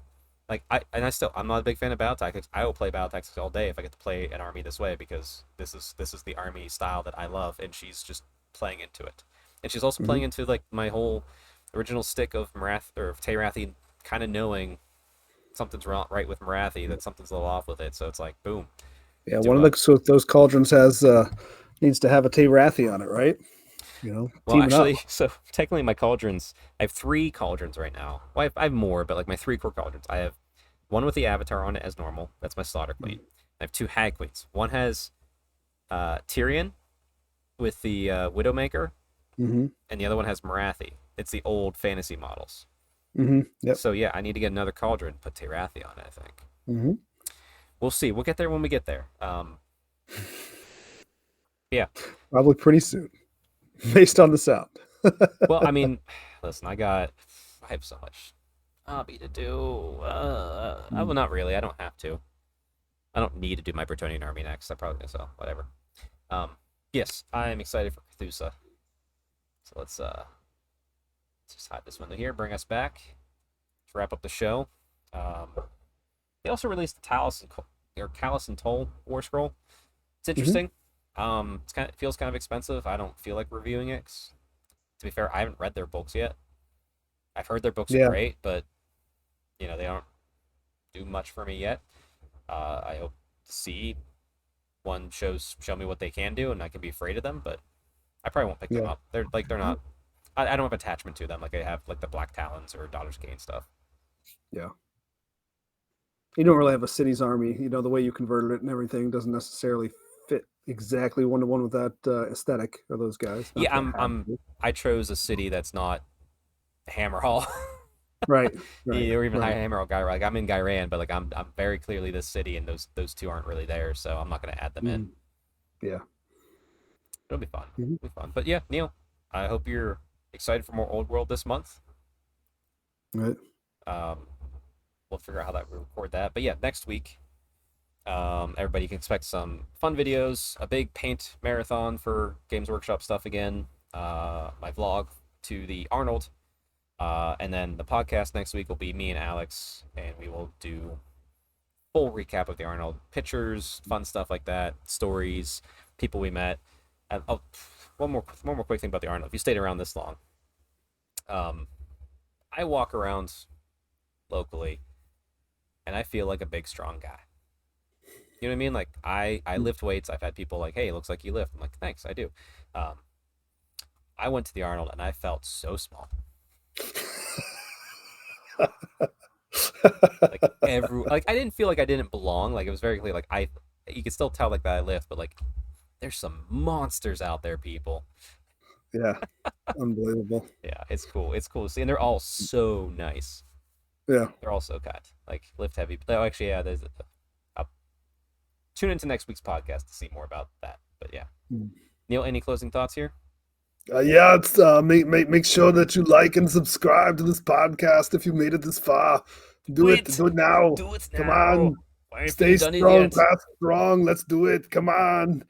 I'm not a big fan of battle tactics. I will play battle tactics all day if I get to play an army this way because this is the army style that I love, and she's just playing into it. And she's also playing Mhm. into like my whole original stick of Marath or of Teyrathi, kind of knowing something's wrong right with Marathi, that something's a little off with it. So it's like boom, Yeah, one do of a those cauldrons has needs to have a Teyrathi on it, right? well Teaming up. actually. So technically my cauldrons, I have three cauldrons right now. Well, I have more, but like my three core cauldrons, I have one with the avatar on it as normal. That's my slaughter queen. I have two hag queens. One has Tyrion with the Widowmaker, Mm-hmm. and the other one has Marathi. It's the old fantasy models. Mm-hmm. Yep. So yeah, I need to get another cauldron, put Teyrathi on it. I think Mm-hmm. we'll see. We'll get there when we get there. Yeah. Probably pretty soon, based on the sound. Well, I mean, listen, I have so much hobby to do. I will not really. I don't have to. I don't need to do my Bretonian army next. I probably so whatever. Um, yes, I am excited for Krethusa. So let's just hide this window here. Bring us back to wrap up the show. Um, they also released the Callus and Toll Warscroll. It's Mm-hmm. interesting. It feels kind of expensive. I don't feel like reviewing it. 'Cause, to be fair, I haven't read their books yet. I've heard their books are Yeah. great, but they don't do much for me yet. I hope to see show me what they can do, and I can be afraid of them. But I probably won't pick them Yeah. up. They're not. I don't have attachment to them like I have like the Black Talons or Daughters of Cain stuff. Yeah. You don't really have a city's army. The way you converted it and everything doesn't necessarily fit exactly one to one with that aesthetic of those guys. Not Yeah, that it has to. I chose a city that's not Hammerhall. Right. Right. Or even Right. Hammerhall Gyran. Like I'm in Gyran, but like I'm very clearly this city, and those two aren't really there, so I'm not gonna add them in. Mhm. Yeah. It'll be fun. Mhm. It'll be fun. But yeah, Neil, I hope you're excited for more Old World this month. Right. Um, we'll figure out how that we record that. But yeah, next week, everybody can expect some fun videos, a big paint marathon for Games Workshop stuff again, my vlog to the Arnold, and then the podcast next week will be me and Alex, and we will do full recap of the Arnold, pictures, fun stuff like that, stories, people we met. And oh, one more quick thing about the Arnold. If you stayed around this long, um, I walk around locally, and I feel like a big, strong guy. You know what I mean? Like I lift weights. I've had people like, "Hey, it looks like you lift." I'm like, "Thanks, I do." Um, I went to the Arnold and I felt so small. Like I didn't feel like I didn't belong. Like it was very clear. Like you could still tell like that I lift, but like there's some monsters out there, people. Yeah. Unbelievable. Yeah, it's cool. It's cool to see, and they're all so nice. Yeah. They're all so kind. Like lift heavy. Oh, actually, yeah. I'll tune into next week's podcast to see more about that. But yeah, Neil, any closing thoughts here? Yeah, it's make sure that you like and subscribe to this podcast if you made it this far. Do Do it. it. Do it now. Do it Come now. on. Why haven't you Stay done it strong, yet? pass strong. Let's do it. Come on.